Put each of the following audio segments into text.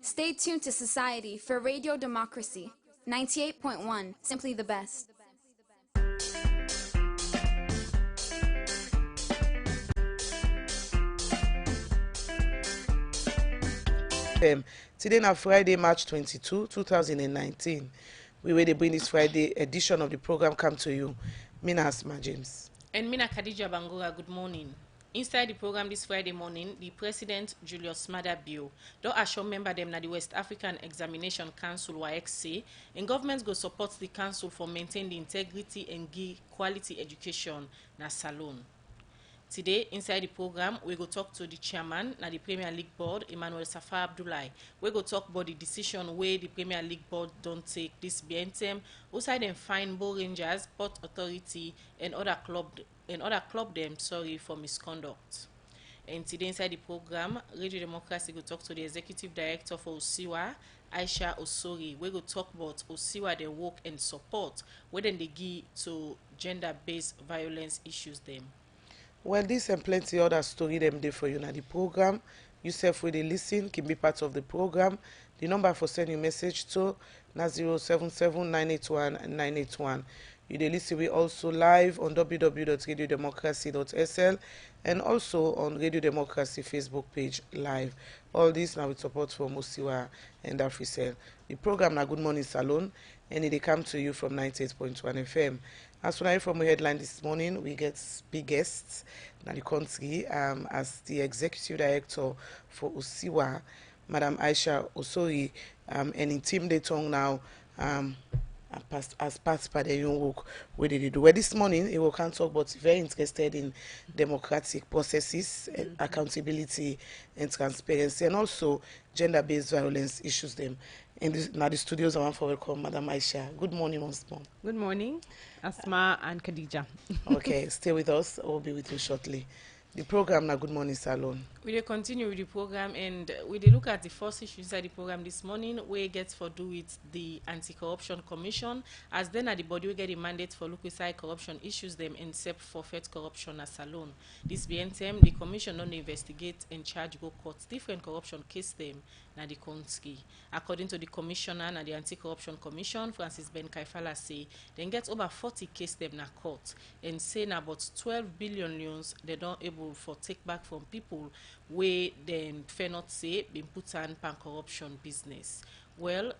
Stay tuned to Society for Radio Democracy. 98.1, simply the best. Today now Friday, March 22, 2019. We will bring this Friday edition of the program come to you. Mina Asma James. And Mina Khadija Bangura, good morning. Inside the program this Friday morning, the President Julius Maada Bio don't assure member them na the West African Examination Council (WAEC) and government go support the council for maintain the integrity and give quality education na Salone. Today, inside the program, we go talk to the chairman na the Premier League Board, Emmanuel Safar Abdullahi. We go talk about the decision where the Premier League Board don't take this BNTM, outside them fine Bo Rangers, Port Authority, and other club them for misconduct. And today, inside the program, Radio Democracy go talk to the Executive Director for Osiwa, Aisha Osori. We go talk about Osiwa, their work and support, where then they give to gender-based violence issues them. Well, this and plenty other story them there for you now the program. Yourself with the listen can be part of the program. The number for sending message to na 077-981-981. You dey listen we also live on www.radiodemocracy.sl and also on Radio Democracy Facebook page live. All this now with support from Osiwa and Africell. The program na Good Morning Salone and it come to you from 98.1 FM. As we from the headline this morning, we get big guests in the country as the Executive Director for Osiwa, Madam Aisha Osori, and in team they tongue now as part of their own work what they do. Well, this morning, he will can talk about very interested in democratic processes, accountability and transparency, and also gender-based violence issues them. Now the studios I want to welcome Madam Aisha. Good morning once more. Good morning, Asma and Khadija. Okay, stay with us. We'll be with you shortly. The program now Good Morning Salone. We will continue with the program and we will look at the first issue inside the program this morning where it gets for do with the Anti-Corruption Commission as then at the body we get a mandate for look inside corruption issues them and except forfeit corruption as Salone. This being term, the commission don't investigate and charge go court different corruption case them na the country. According to the commissioner and the Anti-Corruption Commission, Francis Ben Kaifala say they get over 40 case them na court and say na about 12 billion loans they don't able for take back from people where them fair not say been put on pan corruption business. Well,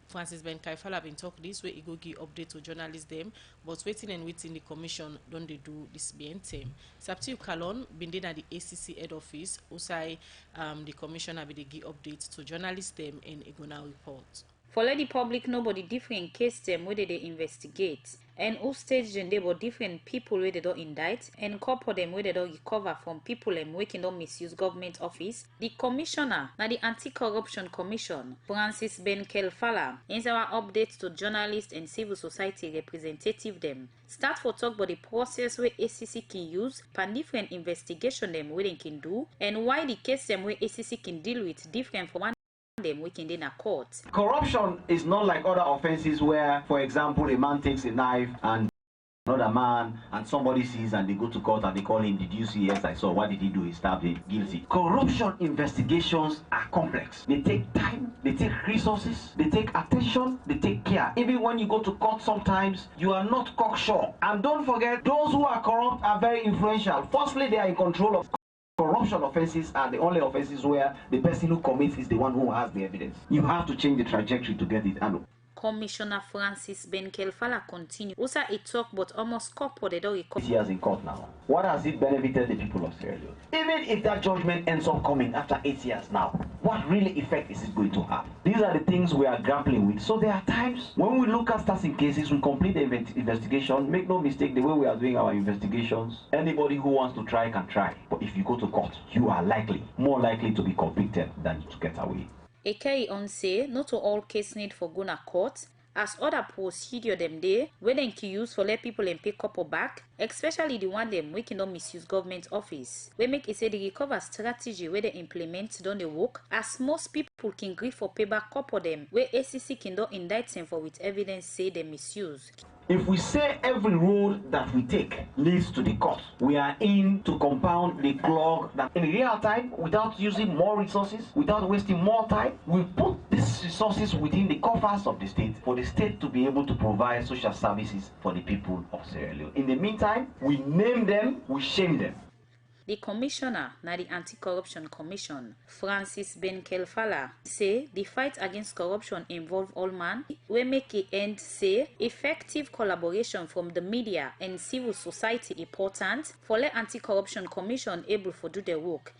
Francis Ben Kaifala been talk this way he go give update to journalists them, but waiting and waiting the commission don't they do this BNTM. Saptiu Kalon been there at the ACC head office, also the commissioner be the give updates to journalists them and a gonna report. For let the public nobody different case them where they investigate and who stage them they were different people where they don't indict and couple them where they don't recover from people and waking don't misuse government office. The commissioner now the Anti-Corruption Commission Francis Ben Kaifala is our updates to journalists and civil society representative them. Start for talk about the process where ACC can use pan different investigation them where they can do and why the case them where ACC can deal with different from one them we can in a court. Corruption is not like other offenses where, for example, a man takes a knife and another man and somebody sees and they go to court and they call him, did you see? Yes, I saw. What did he do? He stabbed him. Guilty. Corruption investigations are complex. They take time, they take resources, they take attention, they take care. Even when you go to court sometimes, you are not cocksure. And don't forget, those who are corrupt are very influential. Firstly, they are in control of corruption offenses are the only offenses where the person who commits is the one who has the evidence. You have to change the trajectory to get it handled. Commissioner Francis Ben Kaifala continue. Also, it talk about almost couple they don't recover. 6 years in court now. What has it benefited the people of Sierra Leone? Even if that judgment ends up coming after 8 years now, what really effect is it going to have? These are the things we are grappling with. So there are times when we look at certain cases, we complete the investigation. Make no mistake, the way we are doing our investigations, anybody who wants to try can try. But if you go to court, you are more likely to be convicted than to get away. Ekei on say not to all case need for gonna court as other procedure them dey wey dem can use for let people and pay couple back, especially the one them we cannot misuse government office. We make it say the recover strategy where they implement don dey work, as most people can gree for payback couple them where ACC can don indict them for with evidence say they misuse. If we say every road that we take leads to the court, we are in to compound the clog that in real time, without using more resources, without wasting more time, we put these resources within the coffers of the state for the state to be able to provide social services for the people of Sierra Leone. In the meantime, we name them, we shame them. The commissioner na the Anti-Corruption Commission, Francis Ben Kelfala, say the fight against corruption involve all man. We make it end say effective collaboration from the media and civil society important for the Anti-Corruption Commission able to do their work.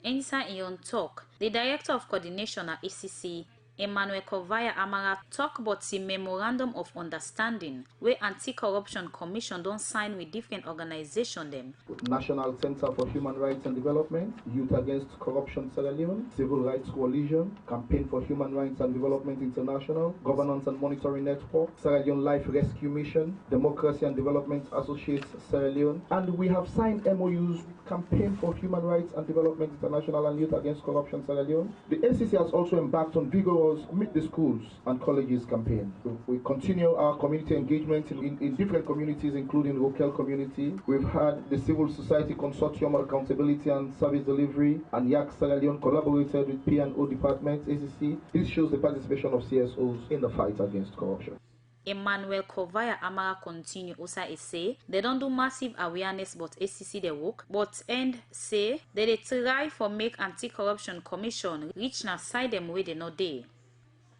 Inside Ion talk, the director of coordination at ACC, Emmanuel Kovaya Amara, talk about the memorandum of understanding where Anti-Corruption Commission don't sign with different organizations them. National Center for Human Rights and Development, Youth Against Corruption Sierra Leone, Civil Rights Coalition, Campaign for Human Rights and Development International, Governance and Monitoring Network, Sierra Leone Life Rescue Mission, Democracy and Development Associates Sierra Leone, and we have signed MOUs with Campaign for Human Rights and Development International and Youth Against Corruption Sierra Leone. The ACC has also embarked on vigorous Meet the Schools and Colleges campaign. We continue our community engagement in different communities, including the local community. We've had the Civil Society Consortium on Accountability and Service Delivery and YAC Sierra Leone collaborated with P&O Department, ACC. This shows the participation of CSOs in the fight against corruption. Emmanuel Kovaya Amara continue also say they don't do massive awareness but ACC they work, but end say they try for make Anti-Corruption Commission reach na side them way they know they.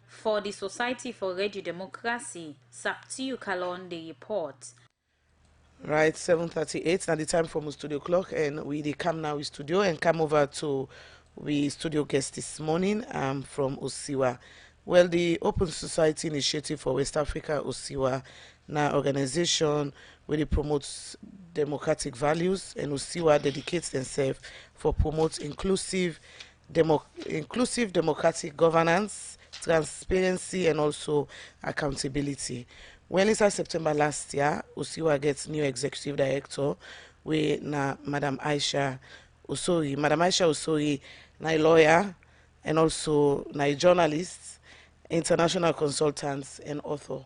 For the Society for Radio Democracy, Saptiu Kalon the report. Right, 7:38. Now the time for my studio clock, and we come now in studio and come over to we studio guest this morning from Osiwa. Well, the Open Society Initiative for West Africa, Osiwa, na organization where it promotes democratic values, and Osiwa dedicates themselves for promote inclusive democratic governance, transparency, and also accountability. Well, inside September last year, Osiwa gets new executive director, where na Madam Aisha Osori. Madam Aisha Osori, na a lawyer, and also na a journalist, international consultant, and author,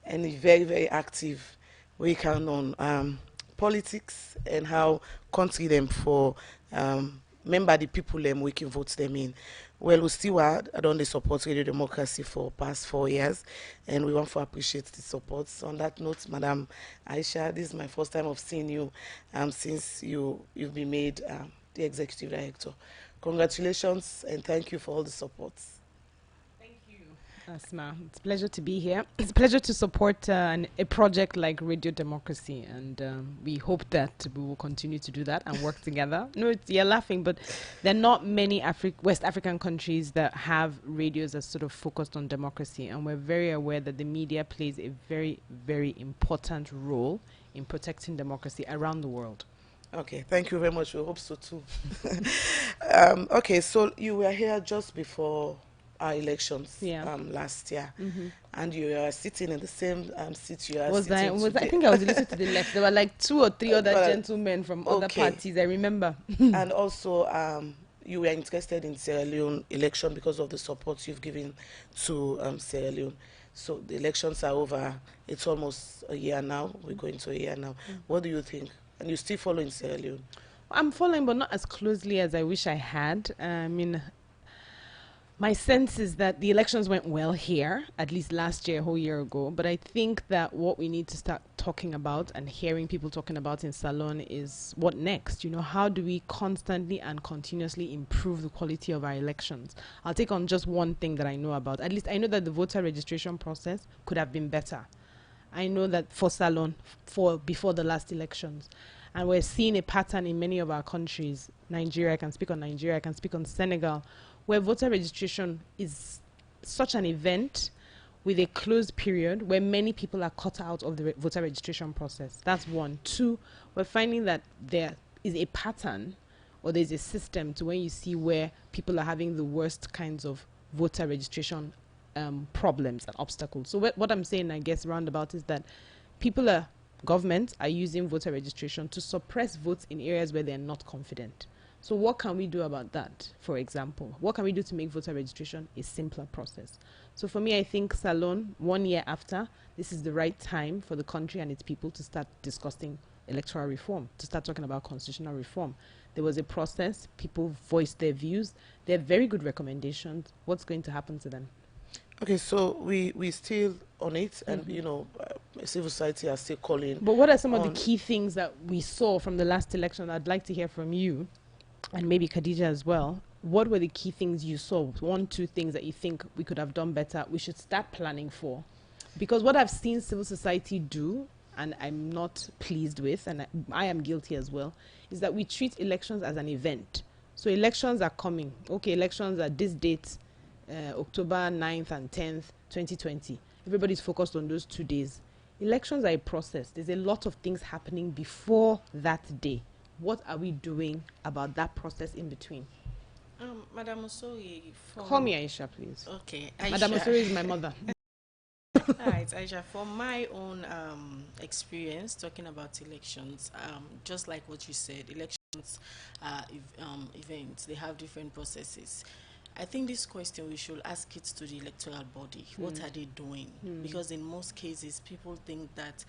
and very, very active. We count on politics and how country them for member the people them we can vote them in. Well, Ustiwa, I don't support Radio Democracy for past 4 years, and we want to appreciate the support. So on that note, Madam Aisha, this is my first time of seeing you since you've been made the executive director. Congratulations, and thank you for all the support. Asma, it's a pleasure to be here. It's a pleasure to support a project like Radio Democracy, and we hope that we will continue to do that and work together. No, you're laughing, but there are not many West African countries that have radios that sort of focused on democracy, and we're very aware that the media plays a very, very important role in protecting democracy around the world. Okay, thank you very much. We hope so too. Okay, so you were here just before our elections last year, and you were sitting in the same seat you are sitting today. I think I was a little to the left. There were like 2 or 3 other gentlemen from other parties, I remember. And also, you were interested in Sierra Leone election because of the support you've given to Sierra Leone. So the elections are over. It's almost a year now. We're going to a year now. What do you think? And you still following Sierra Leone? I'm following, but not as closely as I wish I had. I mean, my sense is that the elections went well here, at least last year, a whole year ago. But I think that what we need to start talking about and hearing people talking about in Salone is what next? You know, how do we constantly and continuously improve the quality of our elections? I'll take on just one thing that I know about. At least I know that the voter registration process could have been better. I know that for Salone, before the last elections. And we're seeing a pattern in many of our countries. Nigeria, I can speak on Nigeria, I can speak on Senegal, where voter registration is such an event with a closed period where many people are cut out of the voter registration process. That's one. 2, we're finding that there is a pattern or there's a system to when you see where people are having the worst kinds of voter registration problems and obstacles. So what I'm saying, I guess, roundabout is that governments are using voter registration to suppress votes in areas where they're not confident. So what can we do about that, for example? What can we do to make voter registration a simpler process? So for me, I think Salone, 1 year after, this is the right time for the country and its people to start discussing electoral reform, to start talking about constitutional reform. There was a process, people voiced their views. They're very good recommendations. What's going to happen to them? Okay, so we still on it, and civil society are still calling. But what are some of the key things that we saw from the last election? I'd like to hear from you, and maybe Khadija as well. What were the key things you saw? 1, 2 things that you think we could have done better, we should start planning for? Because what I've seen civil society do, and I'm not pleased with, and I am guilty as well, is that we treat elections as an event. So elections are coming. Okay, elections are this date, October 9th and 10th, 2020. Everybody's focused on those 2 days. Elections are a process. There's a lot of things happening before that day. What are we doing about that process in between? Madam Osori, call me Aisha, please. Okay, Aisha. Madam Osori is my mother. All right, Aisha, from my own experience talking about elections, just like what you said, elections are events. They have different processes. I think this question, we should ask it to the electoral body. What are they doing? Because in most cases, people think that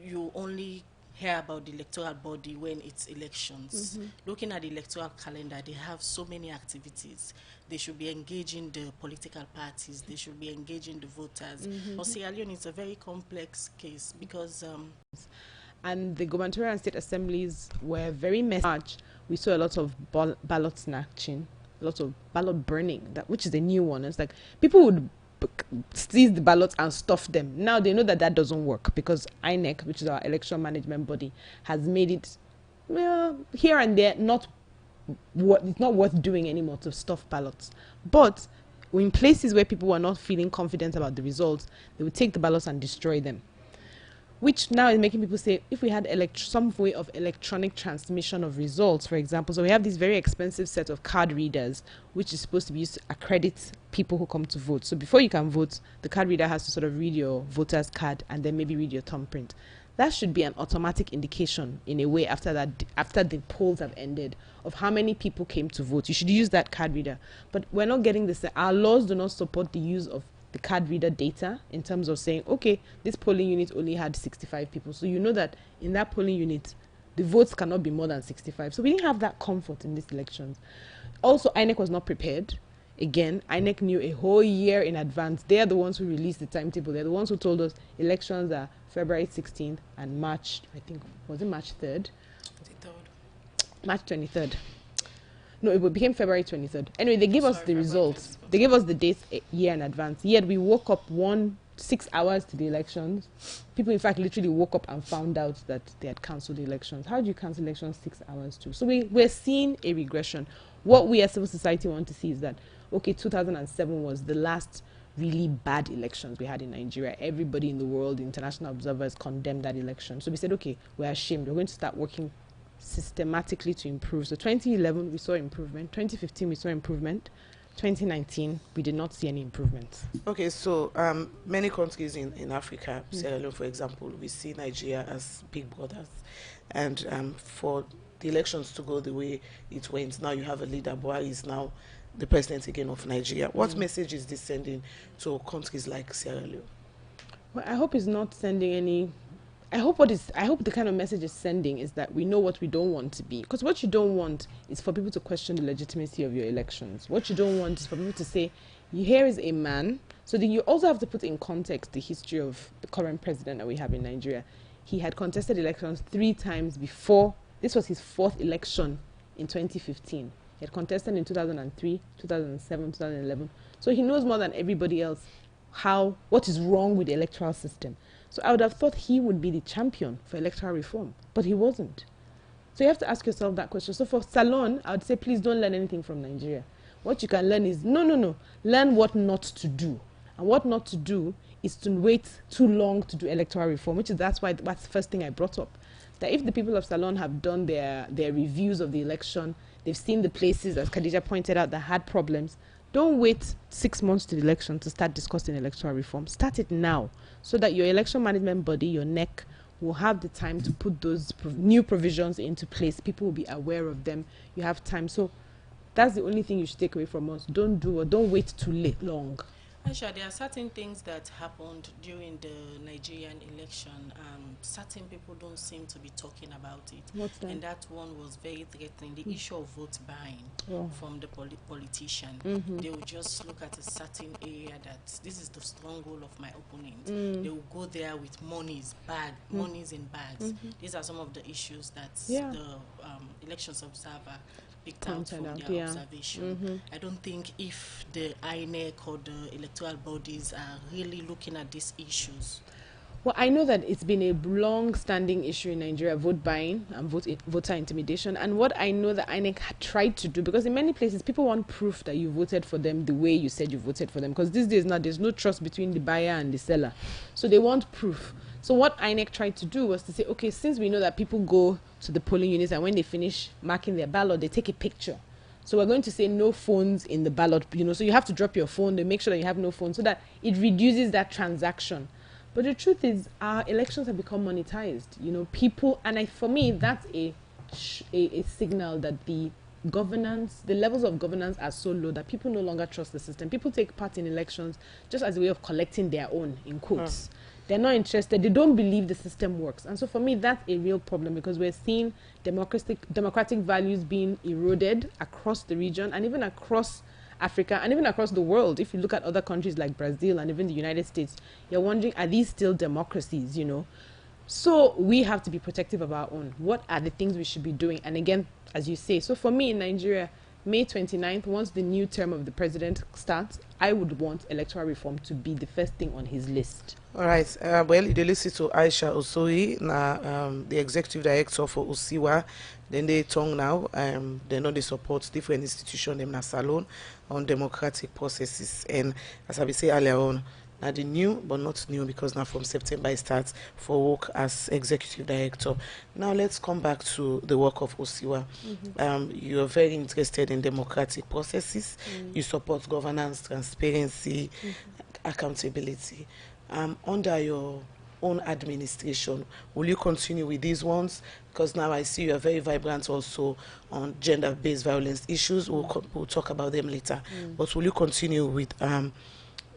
you only hear about the electoral body when it's elections. Looking at the electoral calendar, they have so many activities. They should be engaging the political parties. They should be engaging the voters. But Sierra Leone is a very complex case because... and the gubernatorial and state assemblies were very messy. We saw a lot of ballot snatching, a lot of ballot burning, which is a new one. It's like people would seize the ballots and stuff them. Now they know that that doesn't work because INEC, which is our election management body, has made it here and there it's not worth doing anymore to stuff ballots. But in places where people were not feeling confident about the results, they would take the ballots and destroy them, which now is making people say, if we had some way of electronic transmission of results, for example. So we have this very expensive set of card readers, which is supposed to be used to accredit people who come to vote. So before you can vote, the card reader has to sort of read your voter's card and then maybe read your thumbprint. That should be an automatic indication, in a way, after the polls have ended, of how many people came to vote. You should use that card reader. But we're not getting this. Our laws do not support the use of the card reader data in terms of saying, okay, this polling unit only had 65 people. So you know that in that polling unit, the votes cannot be more than 65. So we didn't have that comfort in these elections. Also, INEC was not prepared. Again, INEC knew a whole year in advance. They are the ones who released the timetable. They're the ones who told us elections are February 16th and March, I think, was it March 3rd? March 23rd. No, it became February 23rd. Anyway, they gave us the results. They gave us the dates a year in advance. Yet we woke up 6 hours to the elections. People, in fact, literally woke up and found out that they had cancelled the elections. How do you cancel elections 6 hours too? So we're seeing a regression. What we as civil society want to see is that, okay, 2007 was the last really bad elections we had in Nigeria. Everybody in the world, international observers, condemned that election. So we said, okay, we're ashamed. We're going to start working systematically to improve. So 2011, we saw improvement. 2015, we saw improvement. 2019, we did not see any improvements. Okay, so many countries in Africa, Sierra Leone, for example, we see Nigeria as big brothers. And for the elections to go the way it went, now you have a leader, Buhari is now the president again of Nigeria. What message is this sending to countries like Sierra Leone? Well, I hope it's not sending any... I hope the kind of message it's sending is that we know what we don't want to be. Because what you don't want is for people to question the legitimacy of your elections. What you don't want is for people to say, here is a man. So you also have to put in context the history of the current president that we have in Nigeria. He had contested elections 3 times before. This was his 4th election in 2015. He had contested in 2003, 2007, 2011. So he knows more than everybody else what is wrong with the electoral system. So I would have thought he would be the champion for electoral reform, but he wasn't. So you have to ask yourself that question. So for Salone, I would say, please don't learn anything from Nigeria. What you can learn is, no. Learn what not to do. And what not to do is to wait too long to do electoral reform, that's the first thing I brought up. That if the people of Salone have done their reviews of the election, they've seen the places, as Khadija pointed out, that had problems, Don't wait 6 months to the election to start discussing electoral reform. Start it now, so that your election management body, your NEC, will have the time to put those new provisions into place. People will be aware of them. You have time. So that's the only thing you should take away from us. Don't wait too long. Aisha, there are certain things that happened during the Nigerian election. Certain people don't seem to be talking about it. What's that? And that one was very threatening. The issue of vote buying from the politician. They will just look at a certain area that this is the stronghold of my opponent. They will go there with monies in bags. These are some of the issues that the elections observer picked out from their observation. I don't think if the INEC or the electoral bodies are really looking at these issues. Well, I know that it's been a long-standing issue in Nigeria, vote buying and voter intimidation. And what I know that INEC had tried to do, because in many places people want proof that you voted for them the way you said you voted for them. Because these days now there's no trust between the buyer and the seller. So they want proof. So what INEC tried to do was to say, okay, since we know that people go to the polling units and when they finish marking their ballot, they take a picture. So we're going to say no phones in the ballot, so you have to drop your phone. They make sure that you have no phone so that it reduces that transaction. But the truth is, our elections have become monetized. People, and for me, that's a signal that the levels of governance are so low that people no longer trust the system. People take part in elections just as a way of collecting their own, in quotes. They're not interested. They don't believe the system works. And so for me, that's a real problem, because we're seeing democratic values being eroded across the region and even across Africa and even across the world. If you look at other countries like Brazil and even the United States, you're wondering, are these still democracies, So we have to be protective of our own. What are the things we should be doing? And again, as you say, so for me in Nigeria, May 29th, once the new term of the president starts, I would want electoral reform to be the first thing on his list. All right. Well, you listen to Aisha Osoi, the executive director for Osiwa. Then they tongue now. They know they support different institutions in Salone on democratic processes. And as I will say earlier on, now the new, but not new, because now from September it starts for work as executive director. Now let's come back to the work of Osiwa. You are very interested in democratic processes. You support governance, transparency, accountability. Under your own administration, will you continue with these ones? Because now I see you are very vibrant also on gender-based violence issues. We'll talk about them later. But will you continue with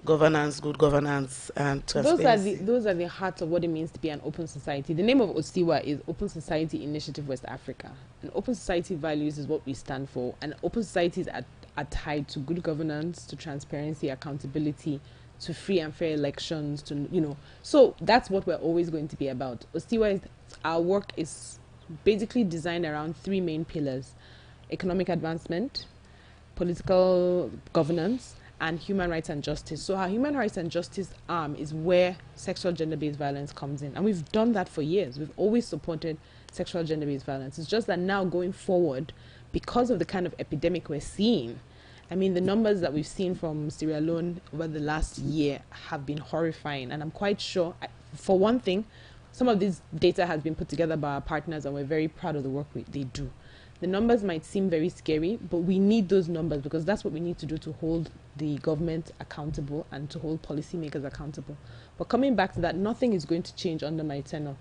governance, good governance, and transparency? Those are the heart of what it means to be an open society. The name of Osiwa is Open Society Initiative West Africa. And open society values is what we stand for. And open societies are tied to good governance, to transparency, accountability, to free and fair elections, So that's what we're always going to be about. Osiwa, our work is basically designed around three main pillars: economic advancement, political governance, and human rights and justice. So our human rights and justice arm is where sexual gender-based violence comes in. And we've done that for years. We've always supported sexual gender-based violence. It's just that now going forward, because of the kind of epidemic we're seeing, the numbers that we've seen from Sierra Leone over the last year have been horrifying. And I'm quite sure, for one thing, some of this data has been put together by our partners, and we're very proud of the work they do. The numbers might seem very scary, but we need those numbers, because that's what we need to do to hold the government accountable and to hold policymakers accountable. But coming back to that, nothing is going to change under my tenure.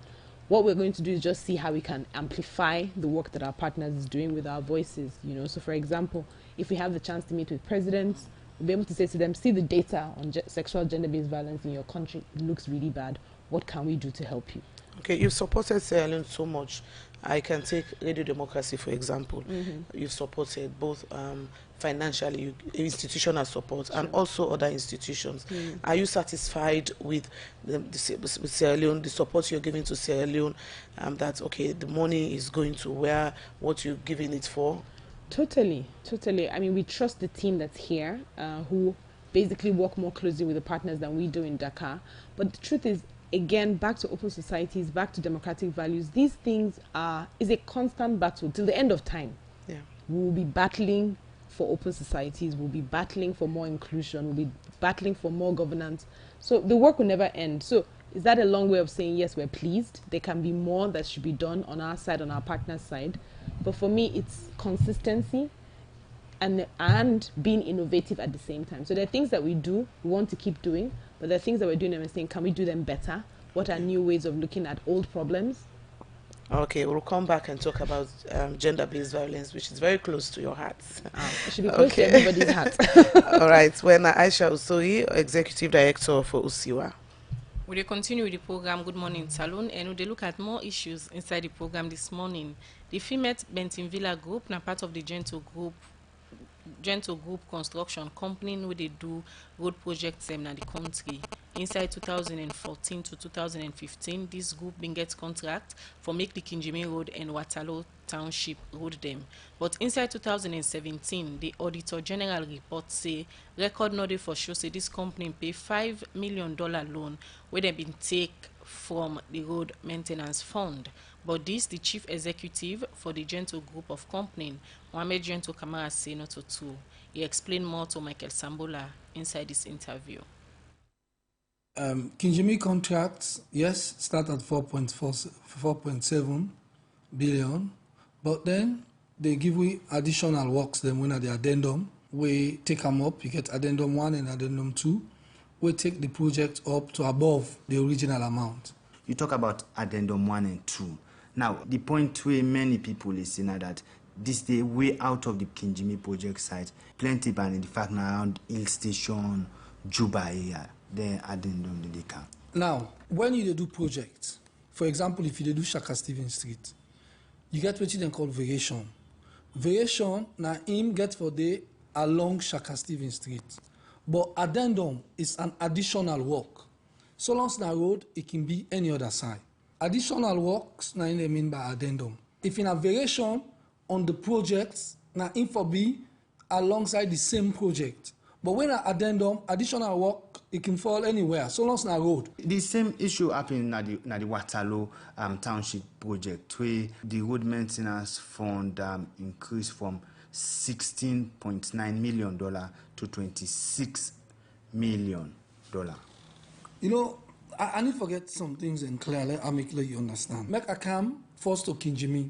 What we're going to do is just see how we can amplify the work that our partners is doing with our voices. So for example, if we have the chance to meet with presidents, we'll be able to say to them, see the data on sexual gender-based violence in your country, it looks really bad. What can we do to help you? Okay, you've supported Sierra Leone so much. I can take Radio Democracy, for example. You've supported both financially, institutional support, and also other institutions. Are you satisfied with Sierra Leone, the support you're giving to Sierra Leone, that, okay, the money is going to where, what you're giving it for? Totally. We trust the team that's here, who basically work more closely with the partners than we do in Dakar. But the truth is, again, back to open societies, back to democratic values, these things is a constant battle till the end of time. We'll be battling for open societies, we'll be battling for more inclusion, we'll be battling for more governance. So the work will never end. So is that a long way of saying, yes, we're pleased? There can be more that should be done on our side, on our partner's side. But for me, it's consistency, and being innovative at the same time. So there are things that we do, we want to keep doing, but there are things that we're doing and we're saying, can we do them better? What are new ways of looking at old problems? Okay, we'll come back and talk about gender-based violence, which is very close to your heart. It should be close to everybody's heart. All right, when Aisha Usoi, Executive Director for USIWA. We will continue with the program Good Morning Salone, and we will look at more issues inside the program this morning. The Female Bentonville Group, now part of the Gentle Group construction company, where they do road projects in the country. Inside 2014 to 2015, this group been get contract for make the Kinjimi Road and Waterloo Township road them. But inside 2017, the Auditor General report say record noted for show say this company pay $5 million loan where they been take from the road maintenance fund. But this, the chief executive for the Gentle Group of Company, Mohamed Gentle Kamara, say not to two. He explained more to Michael Sambola inside this interview. Kinjimi contracts, yes, start at 4.7 billion, but then they give we additional works then when at the addendum. We take them up, you get addendum 1 and addendum 2. We take the project up to above the original amount. You talk about addendum 1 and 2. Now, the point where many people is saying that this day way out of the Kinjimi project site, plenty ban in the fact around Hill Station, Juba area, then addendum they can. Now, when you do projects, for example, if you do Shaka Stephen Street, you get what you then call variation. Variation, now him get for day along Shaka Stephen Street. But addendum is an additional work. So long as the road, it can be any other side. Additional works, now they mean by addendum. If in a variation on the projects, now info be alongside the same project. But when an addendum, additional work, it can fall anywhere, so long as the road. The same issue happened at the Waterloo Township project, where the road maintenance fund increased from $16.9 million to $26 million. You know, I need to forget some things and clearly, I'll make you understand. Make a come first to Kinjimi.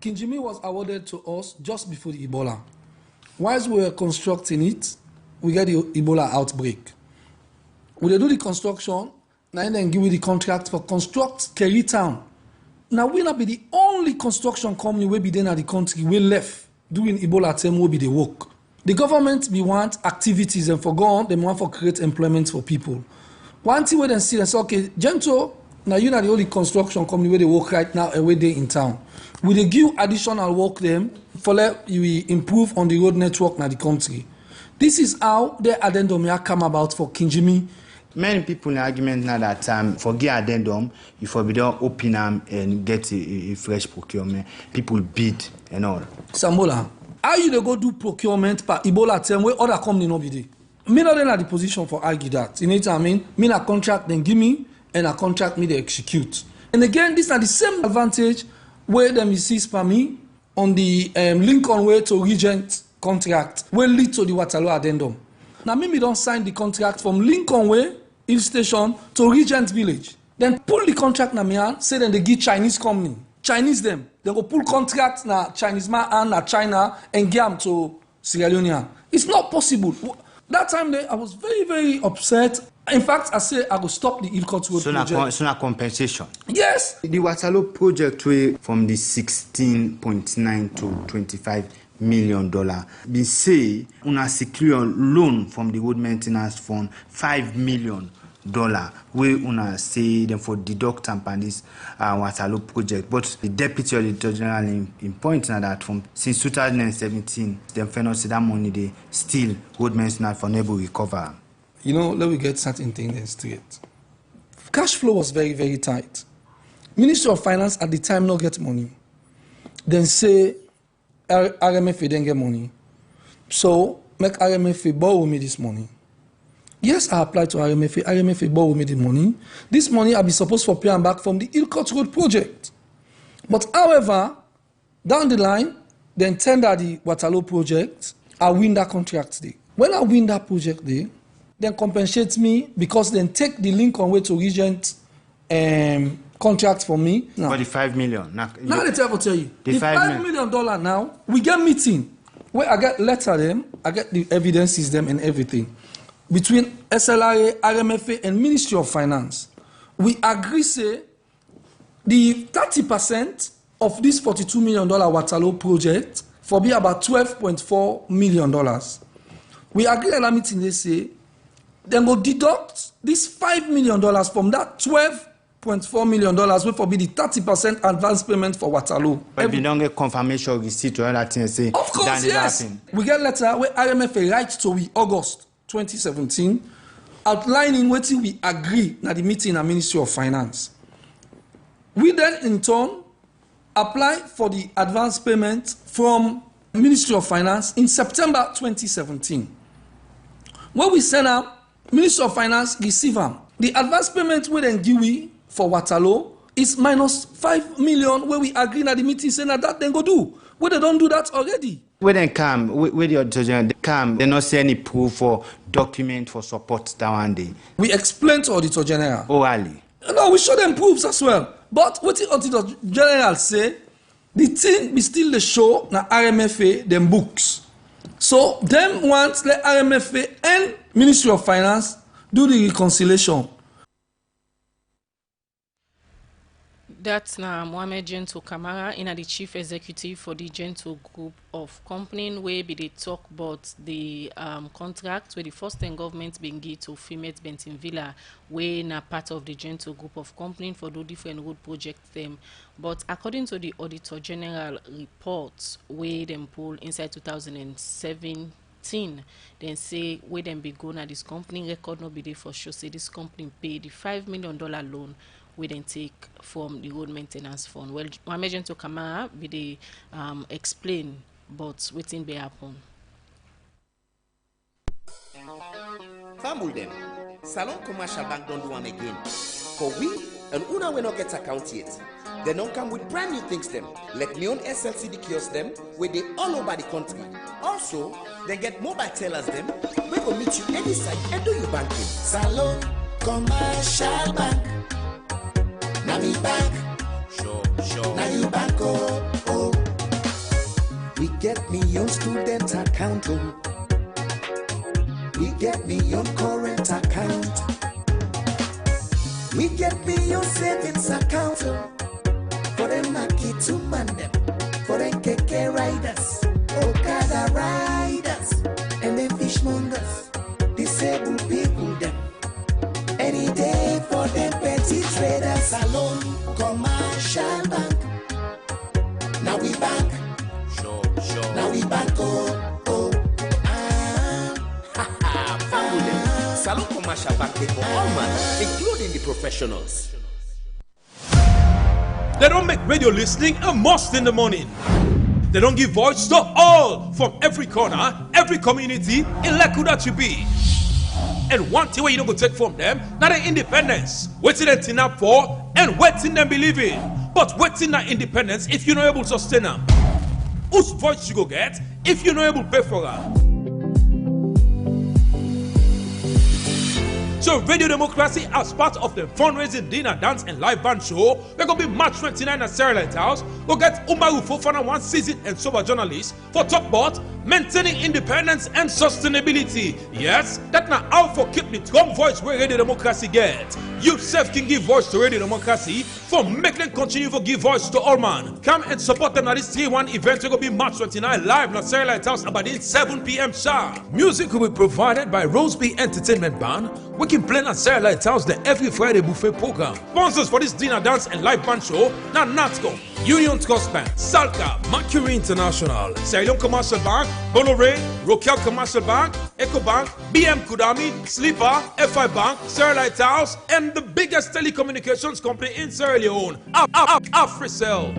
Kinjimi was awarded to us just before the Ebola. Whilst we were constructing it, we get the Ebola outbreak. We do the construction, now then give you the contract for construct Kerry Town. Now we not be the only construction company we be there at the country we left doing Ebola time will be the work. The government be want activities and for go on, they want for create employment for people. One thing we then see and say, okay, Gentle, now you not the only construction company where they work right now away there in town. We they give additional work them for let you improve on the road network in the country. This is how the addendum come about for Kinjimi. Many people in argument now that for get addendum, you forbid open them and get a fresh procurement. People bid and all. Sambola, how you they go do procurement per Ebola term where other company no be there? Me not in the position for argue that. You know what I mean? Me na contract then give me and a contract me they execute. And again, this is the same advantage where them you see for me on the Lincoln Way to Regent contract will lead to the Waterloo addendum. Now me don't sign the contract from Lincoln Way, Hill Station to Regent Village. Then pull the contract na me hand, say then they give Chinese company. Chinese them. They go pull contract na Chinese man and na China and give them to Sierra Leone. It's not possible. That time there, I was very, very upset. In fact, I say I go stop the Ilcott Road project. So na compensation. Yes. The Waterloo project way from the 16.9 to $25 million. Be say una secure loan from the road maintenance fund $5 million. We una say them for deduct and this Waterloo project. But the Deputy Auditor General in point now that from since 2017, them finance that money they still road maintenance for never recover. You know, let me get certain things straight. Cash flow was very, very tight. Ministry of Finance at the time not get money. Then say RMFA didn't get money. So make RMFA borrow me this money. Yes, I applied to RMFA. RMFA borrow me the money. This money I be supposed for paying back from the Ilcott Road project. But however, down the line, then tender the Waterloo project, I win that contract day. When I win that project day, then compensate me because then take the Lincoln Way to Regent contract for me. Now, for the $5 million. Now they tell you. The $5 million now, we get meeting Where I get letter them, I get the evidences them and everything. Between SLRA, RMFA, and Ministry of Finance, we agree say the 30% of this $42 million Waterloo project for be about $12.4 million. We agree at a meeting, they say, then go deduct this $5 million from that $12.4 million, which will be the 30% advance payment for Waterloo. But we don't get confirmation receipt or other things. Say, of course, yes. We get letter where IMF writes to we August 2017, outlining what we agree at the meeting at Ministry of Finance. We then, in turn, apply for the advance payment from Ministry of Finance in September 2017. When we send out, Ministry of Finance receive them. The advance payment we then give we for Waterloo is minus $5 million where we agree at the meeting saying that then go do. Where they don't do that already. When they come, with the auditor general, they come, they not see any proof or document for support that one day. We explain to Auditor General. Orally. No, we show them proofs as well. But what the Auditor General say, the thing we still the show na RMFA them books. So them want the RMFA and Ministry of Finance do the reconciliation. That's now Mohamed Gento Kamara, in the chief executive for the Gento Group of Company, where be they talk about the contract where the first time government being given to female Benton Villa, where na part of the Gento Group of Company for do different road projects them. But according to the Auditor General reports, where them pull inside 2017. Then say where them be going at this company record no be there for sure. Say this company paid the $5 million loan we then take from the road maintenance fund. Well, Mohamed Gento Kamara be they explain but waiting be happen. Famble them. Salon Commercial Bank don't do one again. For we and Una will not get account yet. They don't come with brand new things them. Like neon SLCD kiosks them where they all over the country. Also, they get mobile tellers them. We will meet you any side and do your banking. Salon Commercial Bank. Now me bank. Sure. Now you bank oh. We get me your student account oh. We get me your current account. We get me your savings account oh. For them market to man them. For them keke riders, Okada riders, and them fishmongers, disabled people them. Any day for them petty traders. Salon Commercial Bank. Now we bank. Sure. Now we bank oh. Salon Commercial Bank for all man, including the professionals. They don't make radio listening a must in the morning. They don't give voice to all from every corner, every community in Lakuda to be. And one thing where you don't go take from them, not the independence. Waiting them tin up for and waiting them believe in. But waiting that independence if you're not able to sustain them. Whose voice you go get if you're not able to pay for that? So Radio Democracy, as part of the fundraising dinner, dance and live band show, we're going to be March 29 at Sarah Lighthouse. We'll get Umaru Fofana, one seasoned and sober journalist, for talk about maintaining independence and sustainability. Yes, that's not how for keep the drum voice where Radio Democracy get. You self can give voice to Radio Democracy for make them continue to give voice to all man. Come and support them at this 3-1 event. We're going to be March 29 live at Sarah Lighthouse about 7 p.m. sharp. Music will be provided by Roseby Entertainment Band. We can play at Sarah Lighthouse the every Friday buffet program. Sponsors for this dinner, dance and live band show now Natco, Union Trust Bank, Salka, Mercury International, Sierra Leone Commercial Bank, Bolore, Rokel Commercial Bank, Eco Bank, BM Kudami, Sleeper, FI Bank, Sarah Lighthouse, and the biggest telecommunications company in Sierra Leone, Africell.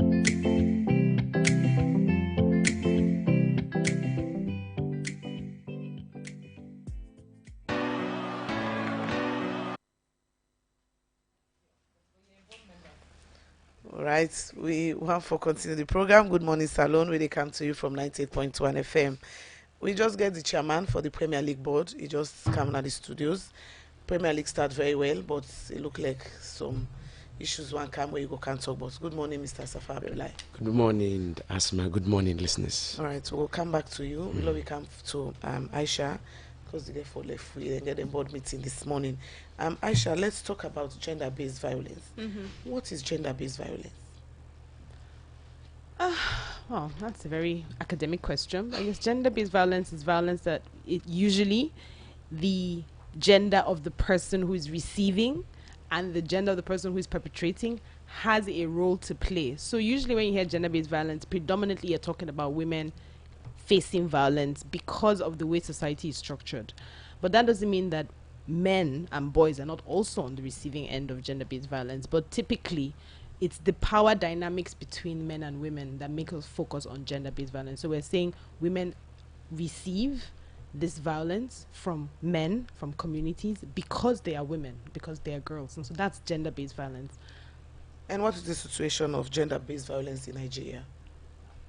Right, we want to continue the program. Good Morning Salone, where they come to you from 98.1 FM. We just get the chairman for the Premier League board. He just come at the studios. Premier League start very well, but it look like some issues one come where you go can't talk about. Good morning, Mr. Safa Abdullahi. Good morning, Asma. Good morning, listeners. All right, so we'll come back to you. We come to Aisha, because they for left free and get a board meeting this morning. Aisha, let's talk about gender-based violence. What is gender-based violence? Well, that's a very academic question. I guess gender-based violence is violence that it usually the gender of the person who is receiving and the gender of the person who is perpetrating has a role to play. So usually when you hear gender-based violence, predominantly you're talking about women facing violence because of the way society is structured. But that doesn't mean that men and boys are not also on the receiving end of gender-based violence. But typically, it's the power dynamics between men and women that make us focus on gender-based violence. So we're saying women receive this violence from men, from communities, because they are women, because they are girls. And so that's gender-based violence. And what is the situation of gender-based violence in Nigeria?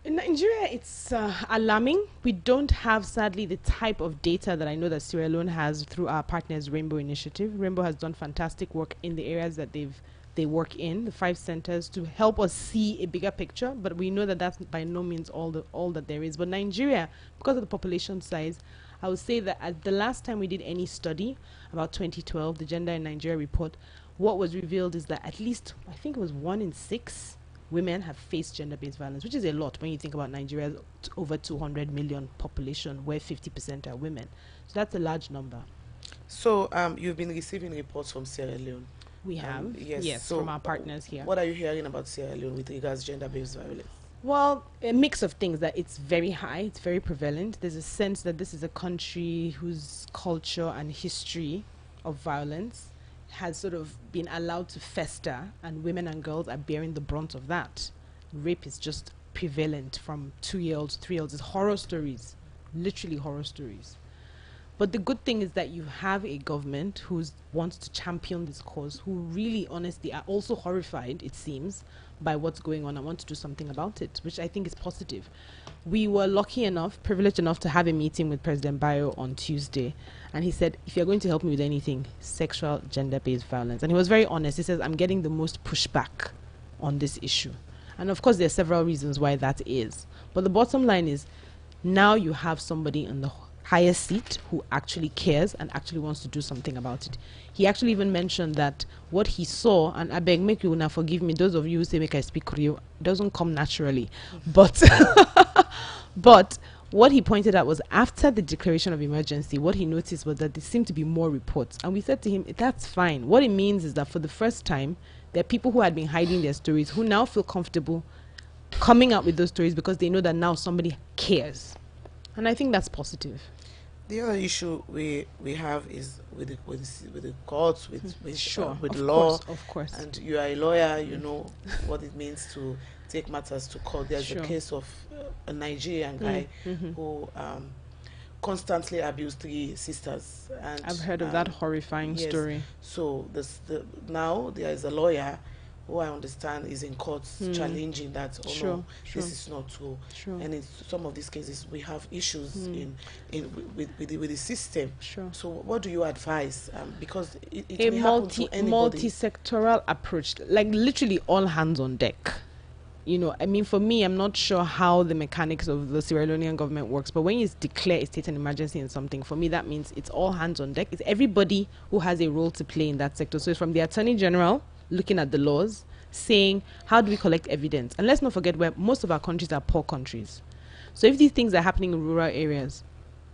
In Nigeria, it's alarming. We don't have, sadly, the type of data that I know that Sierra Leone has through our partners, Rainbow Initiative. Rainbow has done fantastic work in the areas that they work in, the 5 centers, to help us see a bigger picture. But we know that that's by no means all that there is. But Nigeria, because of the population size, I would say that at the last time we did any study, about 2012, the Gender in Nigeria report, what was revealed is that at least, I think it was 1 in 6 women have faced gender-based violence, which is a lot when you think about Nigeria's over 200 million population, where 50% are women. So that's a large number. So you've been receiving reports from Sierra Leone. We have, yes, so from our partners here. What are you hearing about Sierra Leone with regards to gender-based violence? Well, a mix of things, that it's very high, it's very prevalent. There's a sense that this is a country whose culture and history of violence has sort of been allowed to fester, and women and girls are bearing the brunt of that. Rape is just prevalent from 2-year-olds, 3-year-olds. It's horror stories, literally horror stories. But the good thing is that you have a government who wants to champion this cause, who really, honestly, are also horrified, it seems, by what's going on and want to do something about it, which I think is positive. We were lucky enough, privileged enough to have a meeting with President Bayo on Tuesday, and he said, if you're going to help me with anything, sexual, gender-based violence. And he was very honest. He says, I'm getting the most pushback on this issue. And of course, there are several reasons why that is. But the bottom line is, now you have somebody in the highest seat who actually cares and actually wants to do something about it. He actually even mentioned that what he saw, and I beg, make you now forgive me, those of you who say make I speak Creole, doesn't come naturally. But but what he pointed out was, after the declaration of emergency, what he noticed was that there seemed to be more reports. And we said to him, that's fine. What it means is that for the first time, there are people who had been hiding their stories who now feel comfortable coming out with those stories because they know that now somebody cares. And I think that's positive. The other issue we have is with the courts, with law. Of course. And you are a lawyer, you know what it means to take matters to court. There's a case of a Nigerian guy who constantly abused 3 sisters. And I've heard of that horrifying story. So now there is a lawyer who I understand is in courts challenging that. This is not true. And in some of these cases, we have issues with the system. So what do you advise? Because it may happen to anybody. Multi-sectoral approach, like literally all hands on deck. You know, I mean, for me, I'm not sure how the mechanics of the Sierra Leonean government works, but when you declare a state of emergency in something, for me, that means it's all hands on deck. It's everybody who has a role to play in that sector. So it's from the Attorney General looking at the laws, saying, how do we collect evidence? And let's not forget, where most of our countries are poor countries. So if these things are happening in rural areas,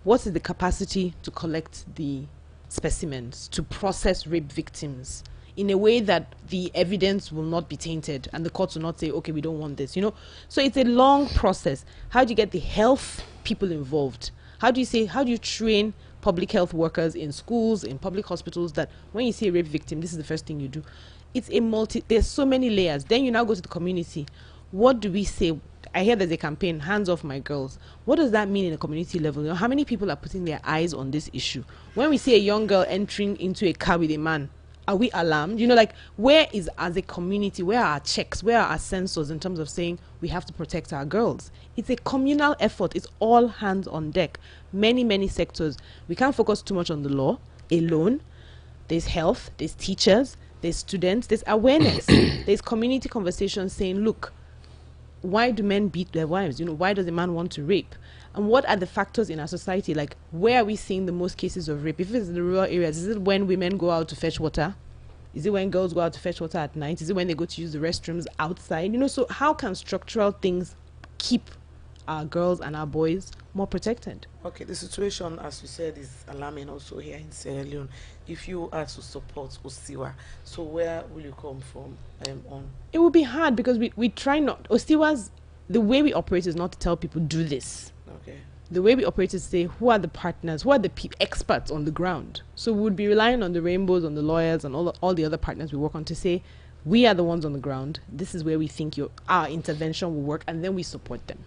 what is the capacity to collect the specimens, to process rape victims in a way that the evidence will not be tainted and the courts will not say, okay, we don't want this, you know? So it's a long process. How do you get the health people involved? How do you train public health workers in schools, in public hospitals, that when you see a rape victim, this is the first thing you do? It's there's so many layers. Then you now go to the community. What do we say? I hear there's a campaign, hands off my girls. What does that mean in a community level? You know, how many people are putting their eyes on this issue? When we see a young girl entering into a car with a man, are we alarmed? You know, like, where is, as a community, where are our checks? Where are our sensors in terms of saying we have to protect our girls? It's a communal effort. It's all hands on deck. Many, many sectors. We can't focus too much on the law alone. There's health, there's teachers, there's students, there's awareness, there's community conversation saying, look, why do men beat their wives? Why does a man want to rape? And what are the factors in our society? Like, where are we seeing the most cases of rape? If it's in the rural areas, is it when women go out to fetch water? Is it when girls go out to fetch water at night? Is it when they go to use the restrooms outside? So how can structural things keep our girls and our boys more protected? Okay, the situation, as you said, is alarming also here in Sierra Leone. If you are to support Osiwa, so where will you come from on? It will be hard because we try not. Osiwa's, the way we operate is not to tell people do this. Okay. The way we operate is to say, who are the partners, who are the experts on the ground? So we would be relying on the rainbows, on the lawyers, and all the other partners we work on to say, we are the ones on the ground. This is where we think our intervention will work, and then we support them.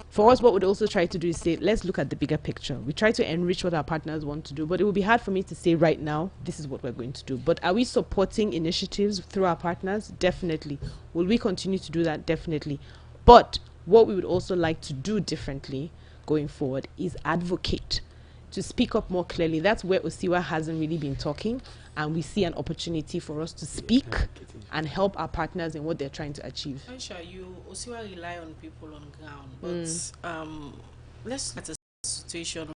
For us, what we'd also try to do is say, let's look at the bigger picture. We try to enrich what our partners want to do, but it would be hard for me to say right now, this is what we're going to do. But are we supporting initiatives through our partners? Definitely. Will we continue to do that? Definitely. But what we would also like to do differently going forward is advocate, to speak up more clearly. That's where Osiwa hasn't really been talking, and we see an opportunity for us to speak and help our partners in what they're trying to achieve. Aisha, you Osiwa rely on people on ground, but let's look at a situation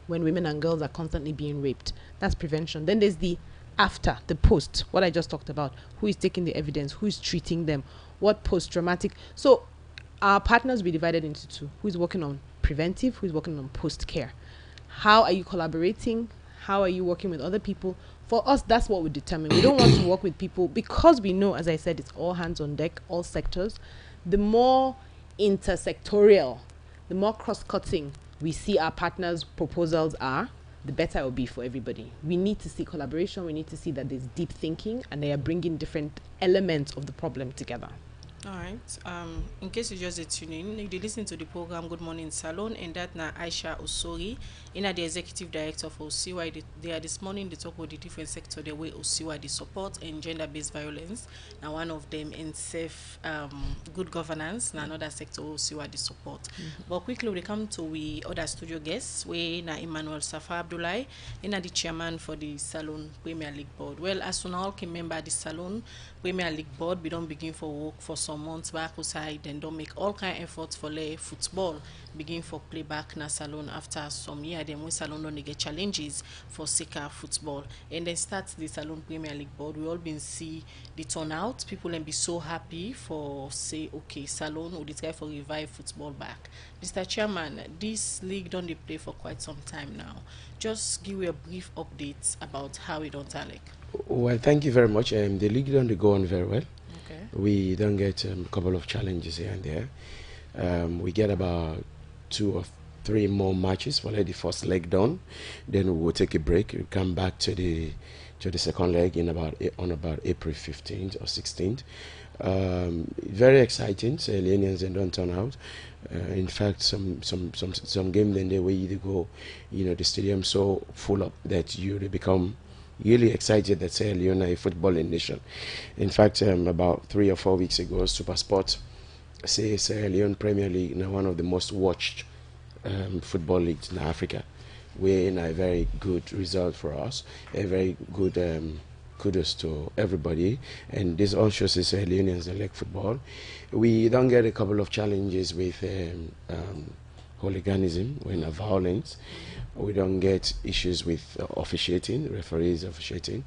when women and girls are constantly being raped. That's prevention. Then there's the after, the post, what I just talked about. Who is taking the evidence? Who is treating them? What post-traumatic? So our partners will be divided into two. Who is working on preventive? Who is working on post-care? How are you collaborating? How are you working with other people? For us, that's what we determine. We don't want to work with people because we know, as I said, it's all hands on deck, all sectors. The more intersectorial, the more cross-cutting we see our partners' proposals are, the better it will be for everybody. We need to see collaboration. We need to see that there's deep thinking and they are bringing different elements of the problem together. All right. In case you just tune in, you listen to the program Good Morning Salone, and that na Aisha Osori, the executive director for Osiwa. They are this morning they talk about the different sector the way Osiwa they support and gender-based violence. Now one of them in safe good governance. Now another sector Osiwa they support. But quickly we come to we other studio guests. We na Emmanuel Safa Abdullahi, the chairman for the Salone Premier League board. Well, as soon as we member the Salone Premier League board, we don't begin for work for some months back outside, then don't make all kind of efforts for lay football begin for play back na Salone after some year. Then we Salone don't get challenges for soccer football, and then start the Salone Premier League board. We all been see the turnout, people and be so happy for say okay Salone would try for revive football back. Mr. Chairman, this league don't they play for quite some time now. Just give me a brief update about how it don't like. Well, thank you very much. The league don't go on very well. Okay. We don't get a couple of challenges here and there. We get about 2 or 3 more matches for the first leg done. Then we will take a break. We come back to the second leg on about April 15th or 16th. Very exciting. So Leonians don't turn out. In fact, some game then they will either go, the stadium so full up that you become really excited that Sierra Leone is a footballing nation. In fact, about 3 or 4 weeks ago, Super Sport say Sierra Leone Premier League now one of the most watched football leagues in Africa. We're in a very good result for us, a very good kudos to everybody, and this also shows Sierra Leoneans that like football. We don't get a couple of challenges with hooliganism, when violence. We don't get issues with officiating, referees officiating,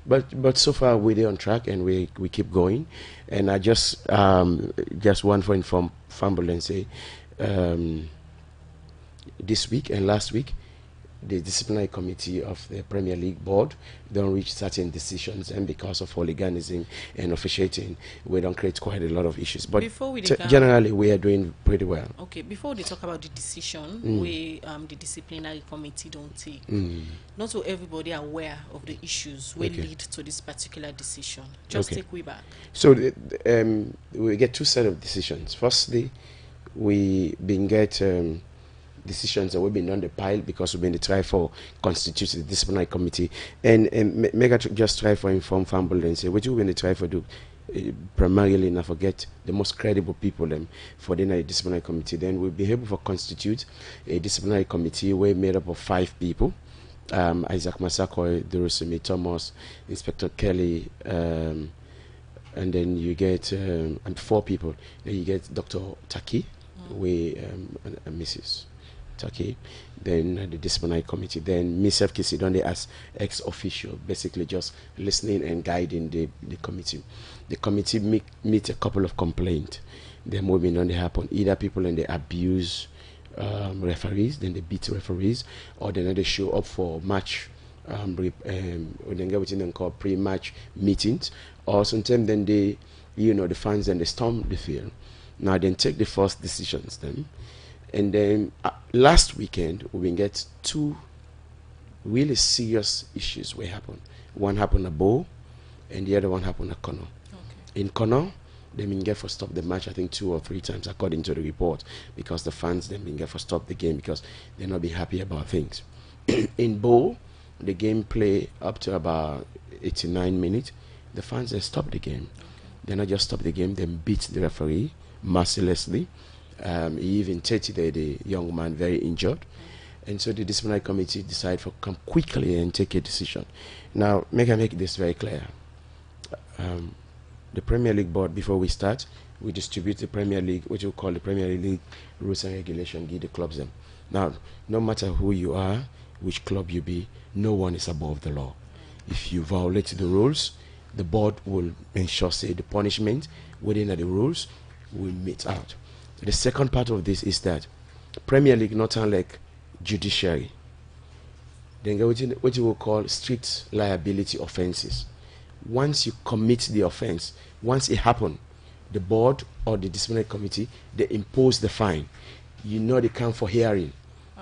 but so far we're on track and we keep going. And I just want to inform Fumble and say this week and last week the disciplinary committee of the Premier League board don't reach certain decisions, and because of hooliganism and officiating, we don't create quite a lot of issues. But before we generally, we are doing pretty well. Okay, before we talk about the decision, we the disciplinary committee don't take. Not so everybody are aware of the issues will lead to this particular decision. Just take we back. So we get two set of decisions. Firstly, we been get decisions that we've been on the pile because we've been try for constitute the disciplinary committee, and make just try for inform Famble and say what you going to try for do primarily not forget the most credible people for the disciplinary committee. Then we'll be able to constitute a disciplinary committee we're made up of 5 people. Isaac Masako, Dorosimi Thomas, Inspector Kelly, and then you get and 4 people. Then you get Dr. Taki, and Mrs. Taki, then the disciplinary committee, then myself Kisidonde as ex-official, basically just listening and guiding the committee. The committee meet a couple of complaints. Then moving on, they happen either people and they abuse referees, then they beat referees, or then they show up for match then get within them called pre-match meetings, or sometimes then they, the fans, and they storm the field. Now then take the first decisions then, and then last weekend we get 2 really serious issues where happen. One happened at Bow, and the other one happened at Kono. In Kono, they been get for stop the match, I think 2 or 3 times according to the report, because the fans then been get for stop the game because they're not be happy about things. In Bow, the game play up to about 89 minutes. The fans they stop the game. They not just stop the game, they beat the referee mercilessly. He even treated the young man very injured. And so the disciplinary committee decided to come quickly and take a decision. Now, make this very clear. The Premier League board, before we start, we distribute the Premier League, what you call the Premier League rules and regulation, give the clubs them. Now, no matter who you are, which club you be, no one is above the law. If you violate the rules, the board will ensure, say, the punishment within the rules will meet out. The second part of this is that Premier League not unlike judiciary. Then go to what you will call strict liability offenses. Once you commit the offense, once it happened, the board or the disciplinary committee, they impose the fine. They come for hearing.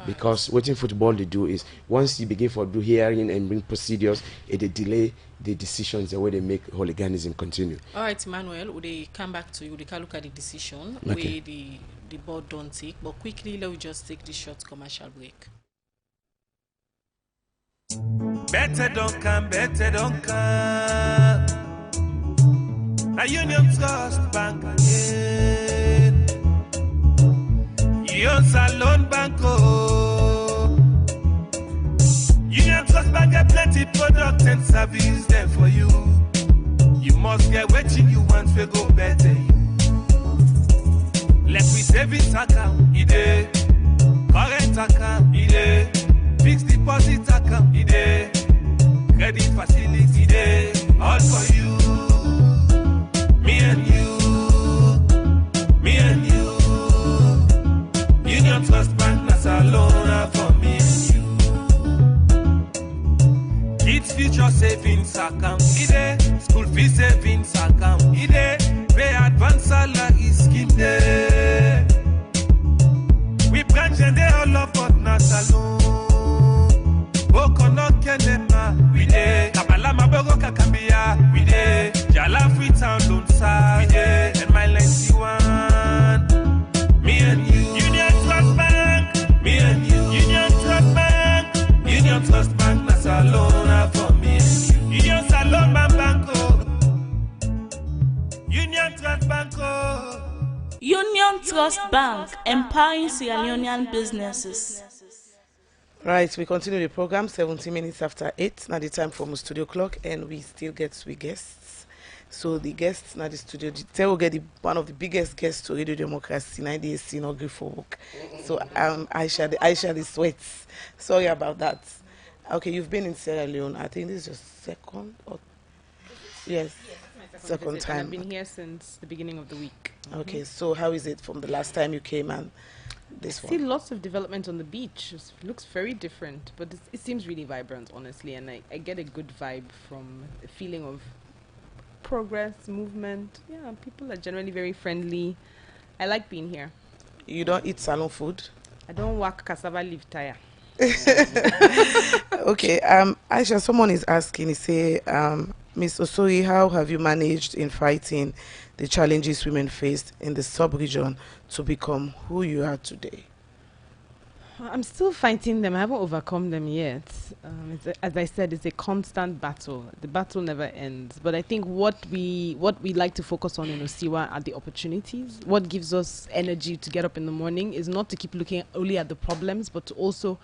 Because what in football they do is once you begin for do hearing and bring procedures, they delay the decisions the way they make hooliganism continue. All right, Emmanuel, would they come back to you? They can look at the decision where the board don't take, but quickly let me just take this short commercial break. Better don't come. Now Union Trust Bank again. Union Salone Banco. Union Trust Bank get plenty product and service there for you. You must get what you want to go better. Let me savings account, ide. Current account, ide. Fixed deposit account, ide. Credit facility, ide. All for you. Me and you. Me and you. Union Trust Bank, that's a loan for me and you. Kids future savings account, ide. School fee savings account, ide. Pay advance salary scheme, ide. We branch and they all love but not alone. Boko no kenema, we ide. Kabala mabogo kakambia, we ide. Jala Freetown loan sa, we ide. And my 91, me and you. Union Trust Bank, me and you. Union Trust Bank, Union Trust Bank, that's a loan for me and you. Union Salone Banco, Union Trust Banco. Union Trust Bank, empowering Sierra Leonean businesses. Right, we continue the program 17 minutes after 8. Now the time for my studio clock, and we still get guests. So the guests now the studio, they will get one of the biggest guests to Radio Democracy, 98 no agree for work. So Aisha the sweats. Sorry about that. Okay, you've been in Sierra Leone. I think this is your second or yes. Second time. I've been here since the beginning of the week. Okay, so how is it from the last time you came? And this I see one? lots of development on the beach. It looks very different, but it seems really vibrant, honestly, and I get a good vibe from a feeling of progress, movement. Yeah, people are generally very friendly. I like being here. You don't eat salon food? I don't work cassava leaf tire. Okay, Aisha, someone is asking, he say, Ms. Osoi, how have you managed in fighting the challenges women faced in the sub-region to become who you are today? I'm still fighting them. I haven't overcome them yet. As I said, it's a constant battle. The battle never ends. But I think what we like to focus on in Osiwa are the opportunities. What gives us energy to get up in the morning is not to keep looking only at the problems, but to also,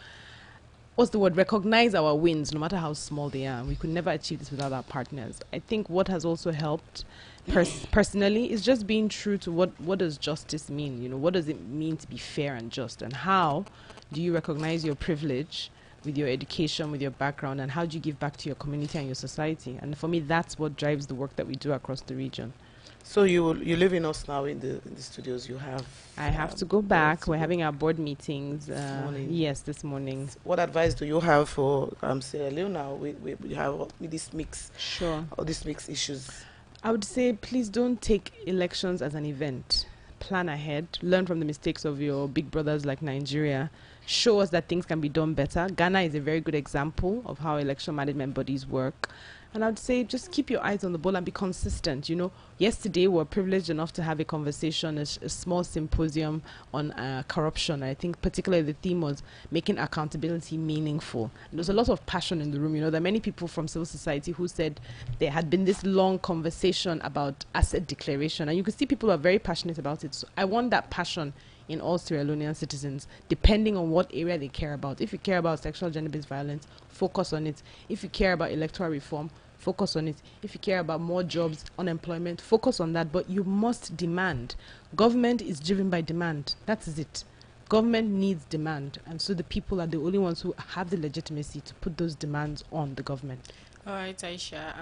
recognize our wins, no matter how small they are. We could never achieve this without our partners. I think what has also helped personally is just being true to what does justice mean? You know, what does it mean to be fair and just, and how do you recognize your privilege with your education, with your background, and how do you give back to your community and your society? And for me, that's what drives the work that we do across the region. So you live in us now in the studios. You have. I have to go back. We're having our board meetings. This morning. Yes, this morning. What advice do you have for Sierra Leone now? We have with this mix. Sure. All these mixed issues. I would say, please don't take elections as an event. Plan ahead. Learn from the mistakes of your big brothers like Nigeria. Show us that things can be done better. Ghana is a very good example of how election management bodies work. And I would say just keep your eyes on the ball and be consistent. You know, yesterday we were privileged enough to have a conversation, a small symposium on corruption. I think particularly the theme was making accountability meaningful. And there was a lot of passion in the room. You know, there are many people from civil society who said there had been this long conversation about asset declaration. And you could see people are very passionate about it. So I want that passion in all Sierra Leonean citizens, depending on what area they care about. If you care about sexual gender-based violence, focus on it. If you care about electoral reform, focus on it. If you care about more jobs, unemployment, focus on that. But you must demand. Government is driven by demand. That is it. Government needs demand. And so the people are the only ones who have the legitimacy to put those demands on the government. All right, Aisha,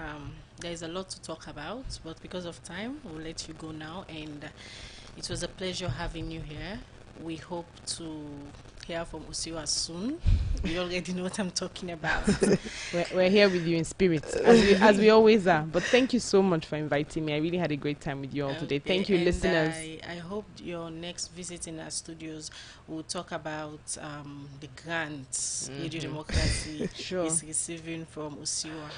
there's a lot to talk about, but because of time, we'll let you go now. And it was a pleasure having you here. We hope to hear from Osiwa soon. You already know what I'm talking about. We're here with you in spirit, as we always are. But thank you so much for inviting me. I really had a great time with you all today. Thank you, listeners. I hope your next visit in our studios will talk about the grants Radio Democracy is receiving from Osiwa.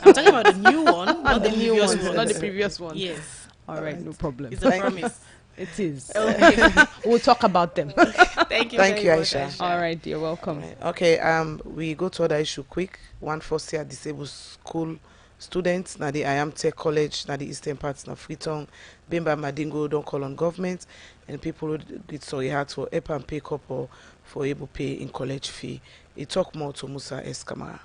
I'm talking about the new one, not the new one, not the previous one. Yes. All right, no problem. It's a promise. It is. Okay. We'll talk about them. Thank you, Aisha. All right, you're welcome. Okay, we go to other issue quick. One first year disabled school students, now the I Am Tech College, now the Eastern Parts, now Freetown, Bimba Madingo don't call on government, and people with sorry hard for help and pay couple for able pay in college fee. It talk more to Musa Eskamara.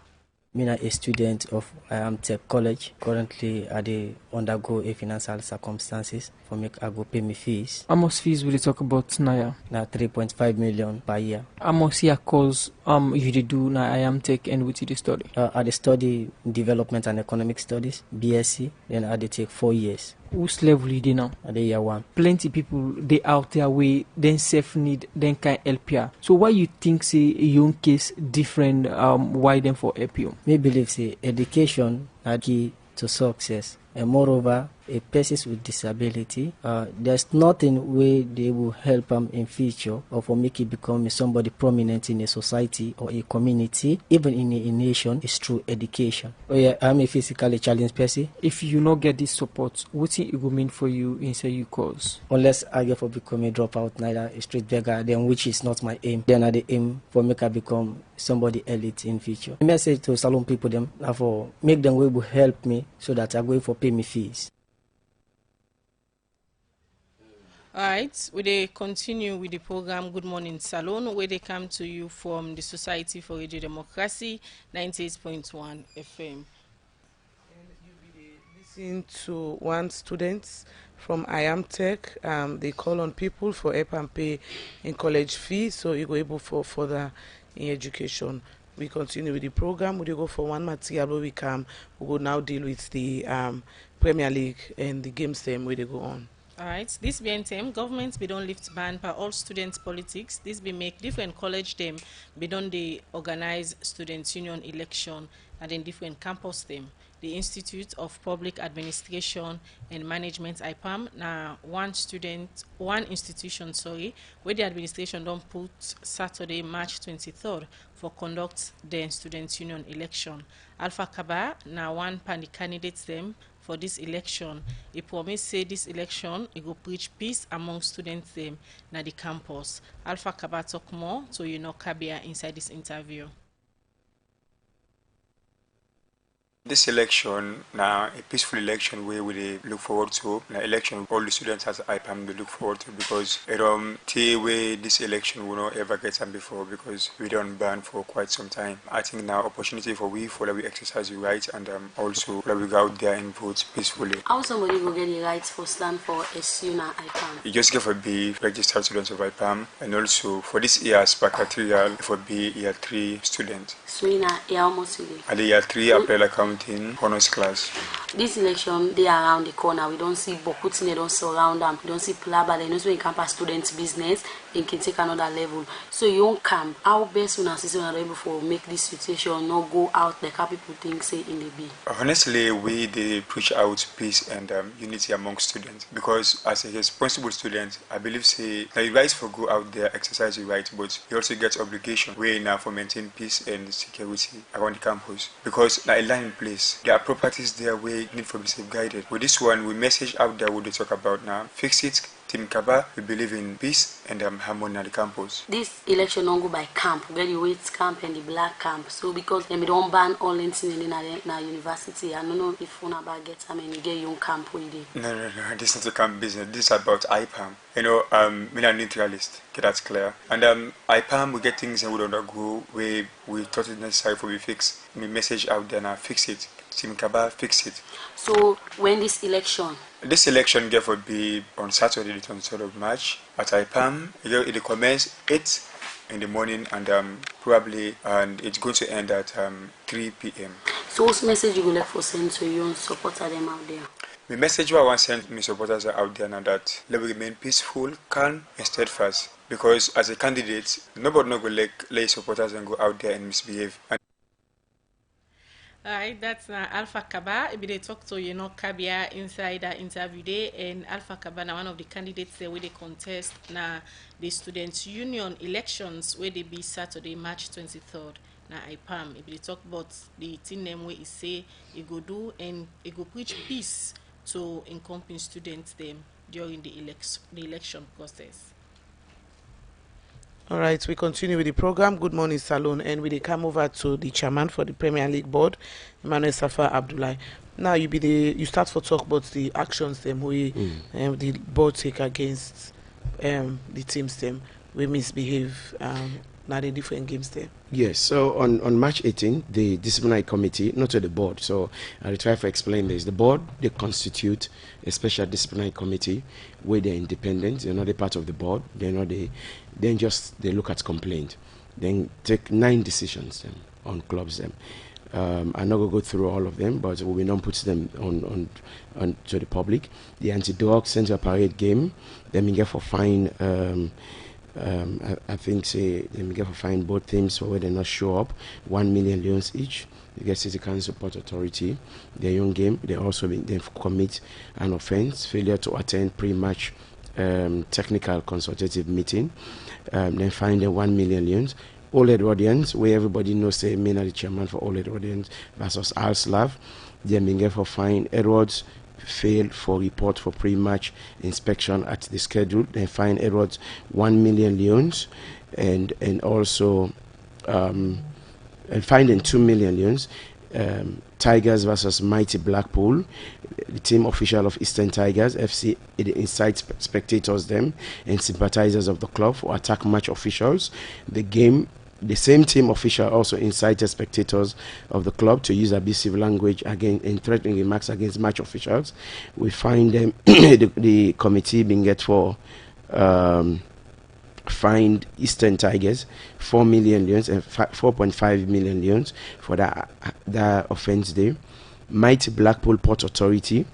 I'm a student of Tech College. Currently, I undergo a financial circumstances for me I go pay my fees. How much fees will you talk about now? Now 3.5 million per year. How much here course you do now Tech and what you study? I study development and economic studies, BSc. Then I take 4 years. Whose level you do now? At the year 1. Plenty people they out there way then self need then can help you. So why you think say a young case different why them for help you? Me believe say education are key to success, and moreover a person with disability there's nothing where they will help them in future or for make it become somebody prominent in a society or a community, even in a nation, is through education. Oh yeah, I'm a physically challenged person. If you not get this support, what it will mean for you inside your course? Unless I get for become a dropout, neither a street beggar, then which is not my aim. Then I the aim for make I become somebody elite in future. I message to salon people them for make them will help me so that I go for pay me fees. All right, we continue with the program Good Morning Salone, where they come to you from the Society for Radio Democracy, 98.1 FM. Listen to one student from I Am Tech. They call on people for help and pay in college fees, so you go able for further in education. We continue with the program. We go for one material where we go now deal with the Premier League and the games them where they go on. Alright, this be NTM, government be don't lift ban by all students politics. This be make different college them be don't they organize students union election and then different campus them. The Institute of Public Administration and Management IPAM now one institution where the administration don't put Saturday March 23rd for conduct the student union election. Alpha Kaba now one pan the candidates them for this election. He promised say this election it go preach peace among students them na the campus. Alpha Kaba talk more to Kabia inside this interview. This election now a peaceful election where we look forward to. An election all the students as IPAM they look forward to because the way this election will not ever get done before because we don't ban for quite some time. I think now opportunity for we exercise the right and also we go out there and vote peacefully. How somebody will get the rights for stand for SUNA IPAM? You just get for be registered students of IPAM and also for this year's material for be year 3 students. So in year almost today. And the year 3 apply accounting honors class. This election they are around the corner. We don't see Bokutin, they don't surround them. We don't see Plaba, they know when campus students business, they can take another level. So you won't camp. How best when assistant are able to make this situation not go out like how people think say in the B? Honestly, we they preach out peace and unity among students because as a responsible student, I believe say that you guys for go out there exercise your right, but you also get obligation way now for maintain peace and security around the campus because now a line in place. There are properties there where need for be safeguarded. With this one, we message out there what they talk about now. Fix it. Team Kaba, we believe in peace and harmony at the campus. This election don't go by camp. We get the white camp and the black camp. So because they don't ban all anything in the university, I don't know if one about get you get young camp with it. No. This is not a camp business. This is about IPAM. I'm a neutralist. Okay, that's clear. And IPAM, we get things and we don't go where we thought it necessary for we fix. We message out there now, fix it. Team Kaba, fix it. So when this election? This election get for be on Saturday, the 23rd of March at IPAM. It commence 8 in the morning and probably it's going to end at 3 p.m. So what's message you would like for send to your supporter them out there? The message I want to send my supporters out there now that let me remain peaceful, calm and steadfast because as a candidate, nobody no go let supporters and go out there and misbehave. Alright, that's Alpha Kaba. They talk to Kabia inside that interview day, and Alpha Kaba now one of the candidates there where they contest now the students' union elections where they be Saturday, March 23rd. Now IPAM. If they talk about the team name where he say he go do and he go preach peace to encompass students them during the election process. All right, we continue with the program. Good Morning Salone, and we come over to the chairman for the Premier League board, Emmanuel Safa Abdullahi. Now you start for talk about the actions them the board take against the teams them we misbehave now the different games there. Yes, so on March 18, the disciplinary committee, not to the board, so I'll try to explain this. The board, they constitute a special disciplinary committee where they're independent, they're not a part of the board, they look at complaint, then take 9 decisions on clubs. I'm not going to go through all of them, but we will not put them on to the public. The anti-dog Central Parade game, then we get for fine. I think say they may get for fine both teams for where they not show up, 1 million leons each. You get City Council Support Authority, their young game. They also they commit an offence, failure to attend pre-match technical consultative meeting. Then fine them 1 million leons. All Edwardians, where everybody knows say me are the chairman for all Edwardians versus Alslav. They may get for fine Edwards. Failed for report for pre-match inspection at the schedule. They fine Edwards 1 million leons and also and finding 2 million leons. Tigers versus Mighty Blackpool. The team official of Eastern Tigers FC it incites spectators them and sympathizers of the club for attack match officials. The same team official also incited spectators of the club to use abusive language against and threatening remarks against match officials. We find them the committee being get for fined Eastern Tigers 4 million leons and 4.5 million leons for that offence day. Mighty Blackpool Port Authority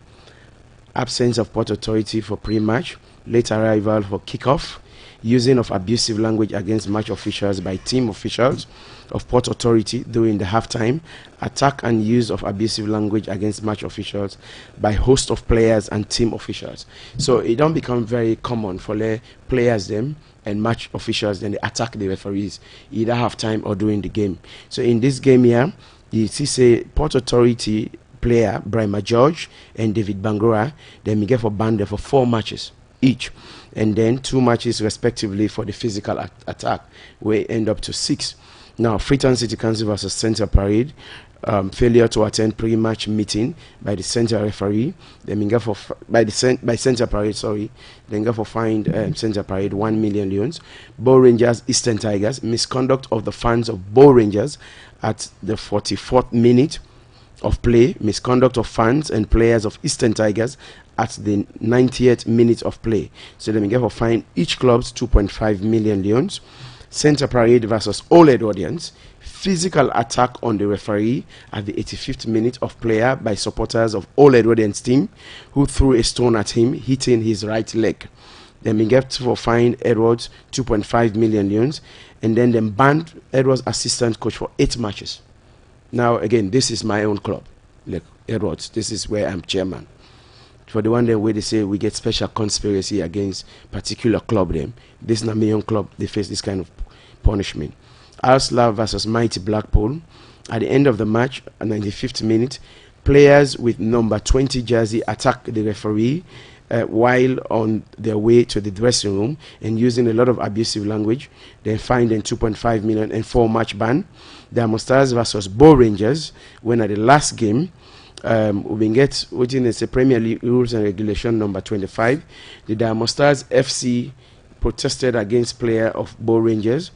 absence of port authority for pre-match, late arrival for kickoff, using of abusive language against match officials by team officials of port authority during the halftime, attack and use of abusive language against match officials by host of players and team officials. So it don't become very common for players them and match officials then they attack the referees either halftime or during the game. So in this game here, you see say port authority player Brahma George and David Bangura, then we get for banned for 4 matches each, and then 2 matches respectively for the physical attack, where end up to 6. Now Freetown City Council versus Centre Parade, failure to attend pre-match meeting by the Centre referee, then we get for by Centre Parade, sorry, then get for fined Centre Parade 1 million leons. Bow Rangers Eastern Tigers, misconduct of the fans of Bow Rangers at the 44th minute of play, misconduct of fans and players of Eastern Tigers at the 90th minute of play. So let me get for fine each club's 2.5 million leons. Centre Parade versus All Edwardians, physical attack on the referee at the 85th minute of play by supporters of All Edwardians team who threw a stone at him, hitting his right leg. Then we get for fine Edwards 2.5 million leons, and then they banned Edwards assistant coach for 8 matches. Now again, this is my own club, like Edwards. This is where I'm chairman. For the one day where they say we get special conspiracy against particular club, them this is not my own club. They face this kind of punishment. Arsenal versus Mighty Blackpool. At the end of the match, at 95th minute, players with number 20 jersey attack the referee while on their way to the dressing room and using a lot of abusive language. They fined them 2.5 million and 4-match ban. Diamond Stars versus Bow Rangers, when at the last game, we get within the Premier League rules and regulation number 25. The Diamond Stars FC protested against player of Bow Rangers,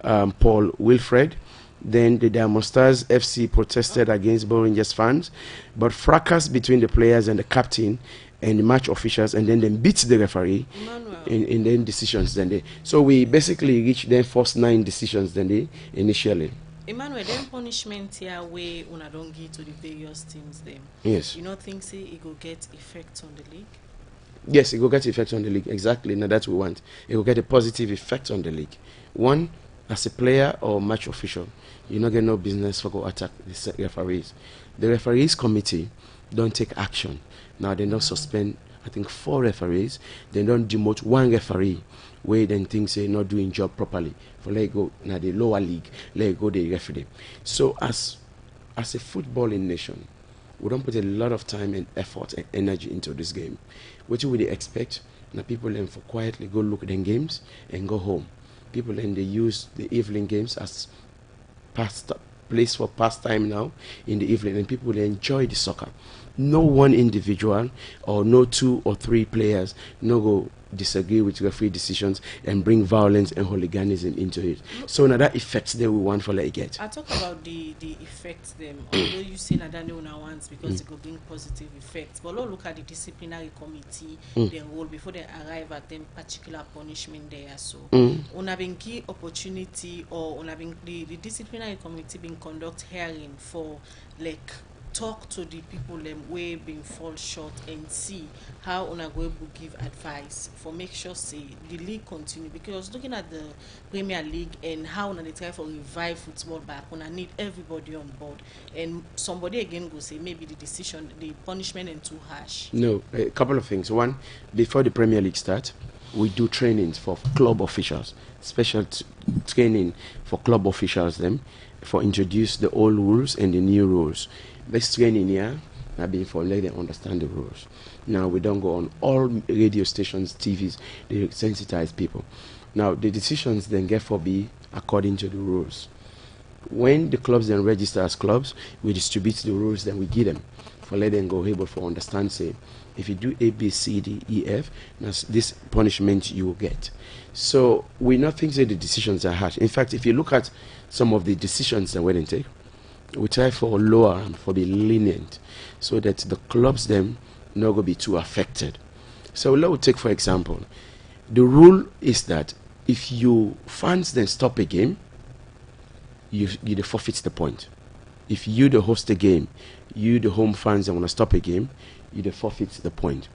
Paul Wilfred. Then the Diamond Stars FC protested against Bow Rangers fans, but fracas between the players and the captain and the match officials, and then they beat the referee in then decisions. So we basically reached their first 9 decisions initially. Emmanuel, then punishment here where una don't give to the various teams them. Yes. You know, think say it will get effect on the league? Yes, it will get effect on the league. Exactly. Now that's what we want. It will get a positive effect on the league. One, as a player or match official, you not get no business for go attack the referees. The referees committee don't take action. Now they don't suspend, I think, 4 referees. They don't demote 1 referee where then things say not doing job properly. For let it go now the lower league, let it go the referee. So as a footballing nation, we don't put a lot of time and effort and energy into this game. What would they expect? Now people then for quietly go look at them games and go home. People then they use the evening games as place for pastime now in the evening, and people they enjoy the soccer. No one individual or no 2 or 3 players no go disagree with referee decisions and bring violence and hooliganism into it. So now that effects that we want for like get. I talk about the effects them, although you say that they once because it will bring positive effects. But look at the disciplinary committee, their role before they arrive at them particular punishment there. So on having key opportunity or on having the disciplinary committee being conduct hearing for like talk to the people them way being fall short and see how una go able give advice for make sure say the league continue, because looking at the Premier League and how una they try for revive football back, una need everybody on board, and somebody again go say maybe the punishment ain't too harsh. No, a couple of things. One, before the Premier League starts, we do trainings for club officials, special training for club officials them for introduce the old rules and the new rules. This training here have been for let them understand the rules. Now we don't go on all radio stations, TVs, they sensitize people. Now the decisions then therefore be according to the rules. When the clubs then register as clubs, we distribute the rules, then we give them for let them go able for understand say if you do A, B, C, D, E, F, this punishment you will get. So we not think that the decisions are harsh. In fact, if you look at some of the decisions that we didn't take, we try for lower and for be lenient so that the clubs them not going to be too affected. So let's take for example, the rule is that if you fans then stop a game, you forfeit the point. If you the host the game, you the home fans and want to stop a game, you the forfeit the point.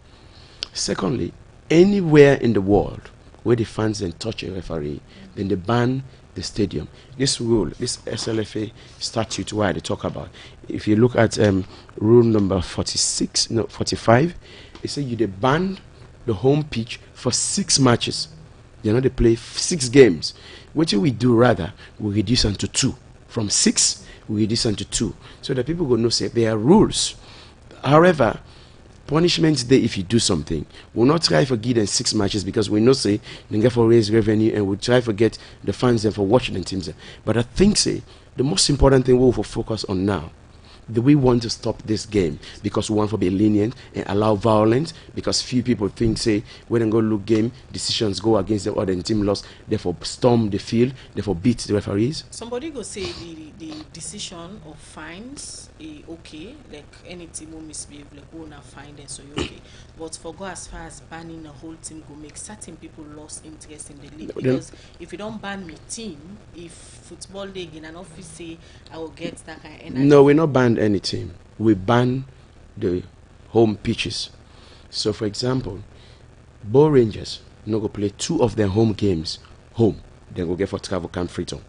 Secondly, anywhere in the world where the fans then touch a referee, then they ban the stadium. This rule, this SLFA statute, why they talk about, if you look at rule number 45, it says you they ban the home pitch for 6 matches. They play 6 games. What we do rather, we reduce them to 2. From 6, we reduce them to 2. So that people go know say there are rules. However, punishment day if you do something. We'll not try for give them 6 matches because we know say they get for raise revenue and we'll try for get the fans and for watching the teams. But I think say the most important thing we'll focus on now. Do we want to stop this game because we want to be lenient and allow violence? Because few people think, say, when they go look game, decisions go against the other team loss, therefore storm the field, therefore beat the referees? Somebody go say the decision of fines okay, like any team will misbehave, like who not fine them, so you're okay. But for go as far as banning a whole team go make certain people lost interest in the league. Because if you don't ban my team, if football league in an office say I will get that kind of energy. No, we're not banned any team. We ban the home pitches. So for example, Bow Rangers no go play 2 of their home games home, then go get for travel camp Freetown.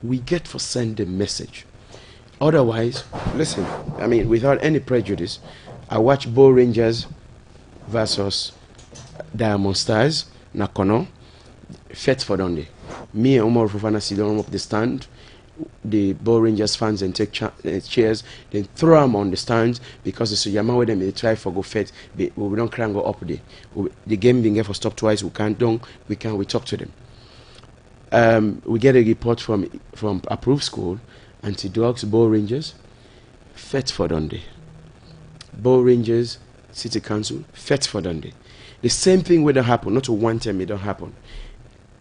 We get for send the message. Otherwise, listen, I mean, without any prejudice, I watch Bow Rangers versus Diamond Stars, Nakono, Fetford on day. Me and Omar Fofana sit down up the stand. The Bow Rangers fans and take chairs, then throw them on the stands because the Suyama with them they try for go fet. We don't cry and go up there. The game being here for stop twice. We can't done. We talk to them. We get a report from approved school, anti-drugs Bow Rangers, Fetford on day. Bow Rangers City Council, Fetford on day. The same thing will happen. Not to one time it don't happen.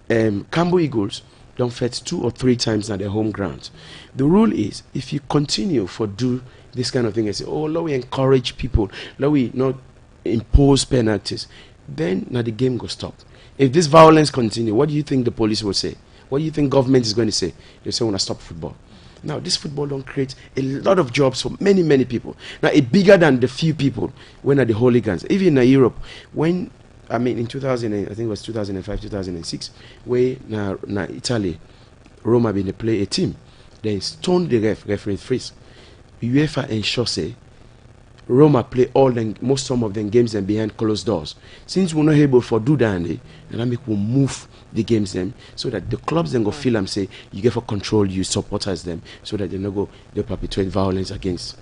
Cambo Eagles don't fet 2 or 3 times at their home ground. The rule is if you continue for do this kind of thing and say, oh, let we encourage people, let we not impose penalties, then now the game will stop. If this violence continue, what do you think the police will say? What do you think government is going to say? They say we want to stop football. Now this football don't create a lot of jobs for many, many people. Now it's bigger than the few people when are the hooligans. Even in Europe, when I mean, in 2000, I think it was 2005, 2006, where na Italy, Roma been to play a team. They stoned the referee freeze. UEFA ensure say Roma play some of them games and behind closed doors. Since we're not able to do that, and I make we move the games them so that the clubs then go feel and say you get for control you supporters them so that they perpetuate violence against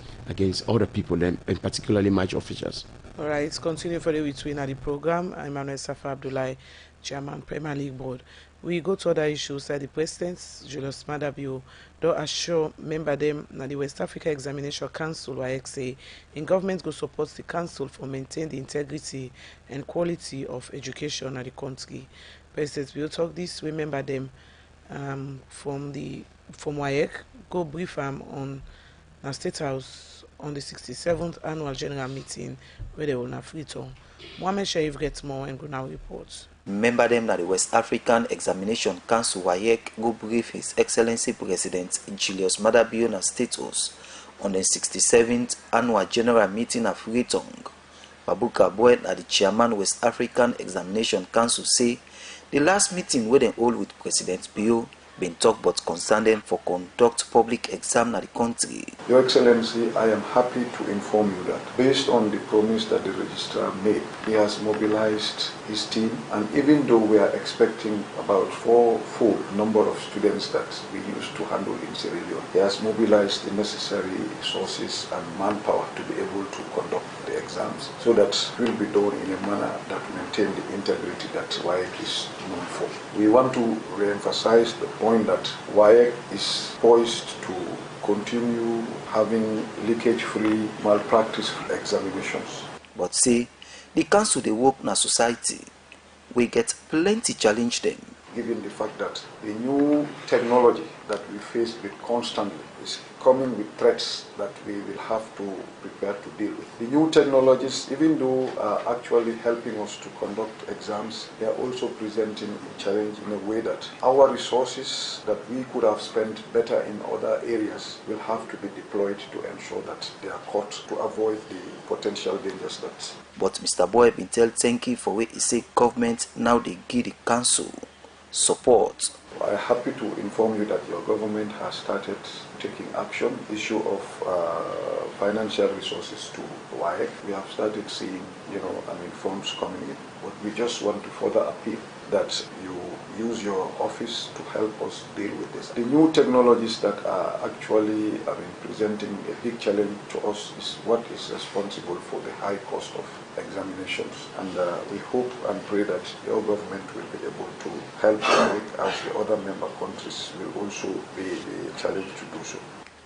other people them and particularly match officials. All right, continue further between the program. I'm Emmanuel Safa Abdullahi, Chairman, Premier League Board. We go to other issues. The President, Julius Madabio, do assure member them that the West Africa Examination Council, WAEC, in government go support the council for maintain the integrity and quality of education in the country. President, we'll talk this. We member them from WAEC, go brief them on the State House on the 67th annual general meeting where they will have Freetown. Mohamed Sharif gets more and go now reports. Member them that the West African Examination Council WAEC go brief His Excellency President Julius Madabio na State House on the 67th annual general meeting of Freetown. Babuka Boyd, the chairman West African Examination Council, say the last meeting where they hold with President Bio been talked about concern for conduct public exam in the country. Your Excellency, I am happy to inform you that based on the promise that the registrar made, he has mobilized his team, and even though we are expecting about 4-fold number of students that we used to handle in Sierra Leone, he has mobilized the necessary resources and manpower to be able to conduct the exams, so that it will be done in a manner that maintain the integrity that WAEC is known for. We want to re-emphasize the point that WAEC is poised to continue having leakage-free, malpractice examinations. But say, the council they work in a society, we get plenty challenge them. Given the fact that the new technology that we face with constantly is coming with threats that we will have to prepare to deal with. The new technologies, even though are actually helping us to conduct exams, they are also presenting a challenge in a way that our resources that we could have spent better in other areas will have to be deployed to ensure that they are caught to avoid the potential dangers that. But Mr. Boy been tell thank you for what he say government now they give the council support. I am happy to inform you that your government has started taking action. Issue of financial resources to WAEC. We have started seeing, funds coming in. But we just want to further appeal that you use your office to help us deal with this. The new technologies that are actually presenting a big challenge to us is what is responsible for the high cost of examinations. And we hope and pray that your government will be able to help as the other member countries will also be challenged to do so.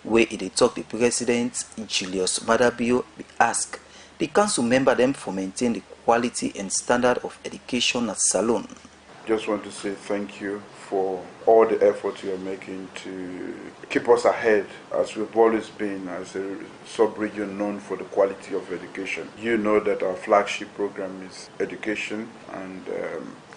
Where it talk the President Julius Madabio be asked the council member them for maintain the quality and standard of education at Salone. Just want to say thank you for all the effort you are making to keep us ahead, as we've always been as a sub-region known for the quality of education. You know that our flagship program is education and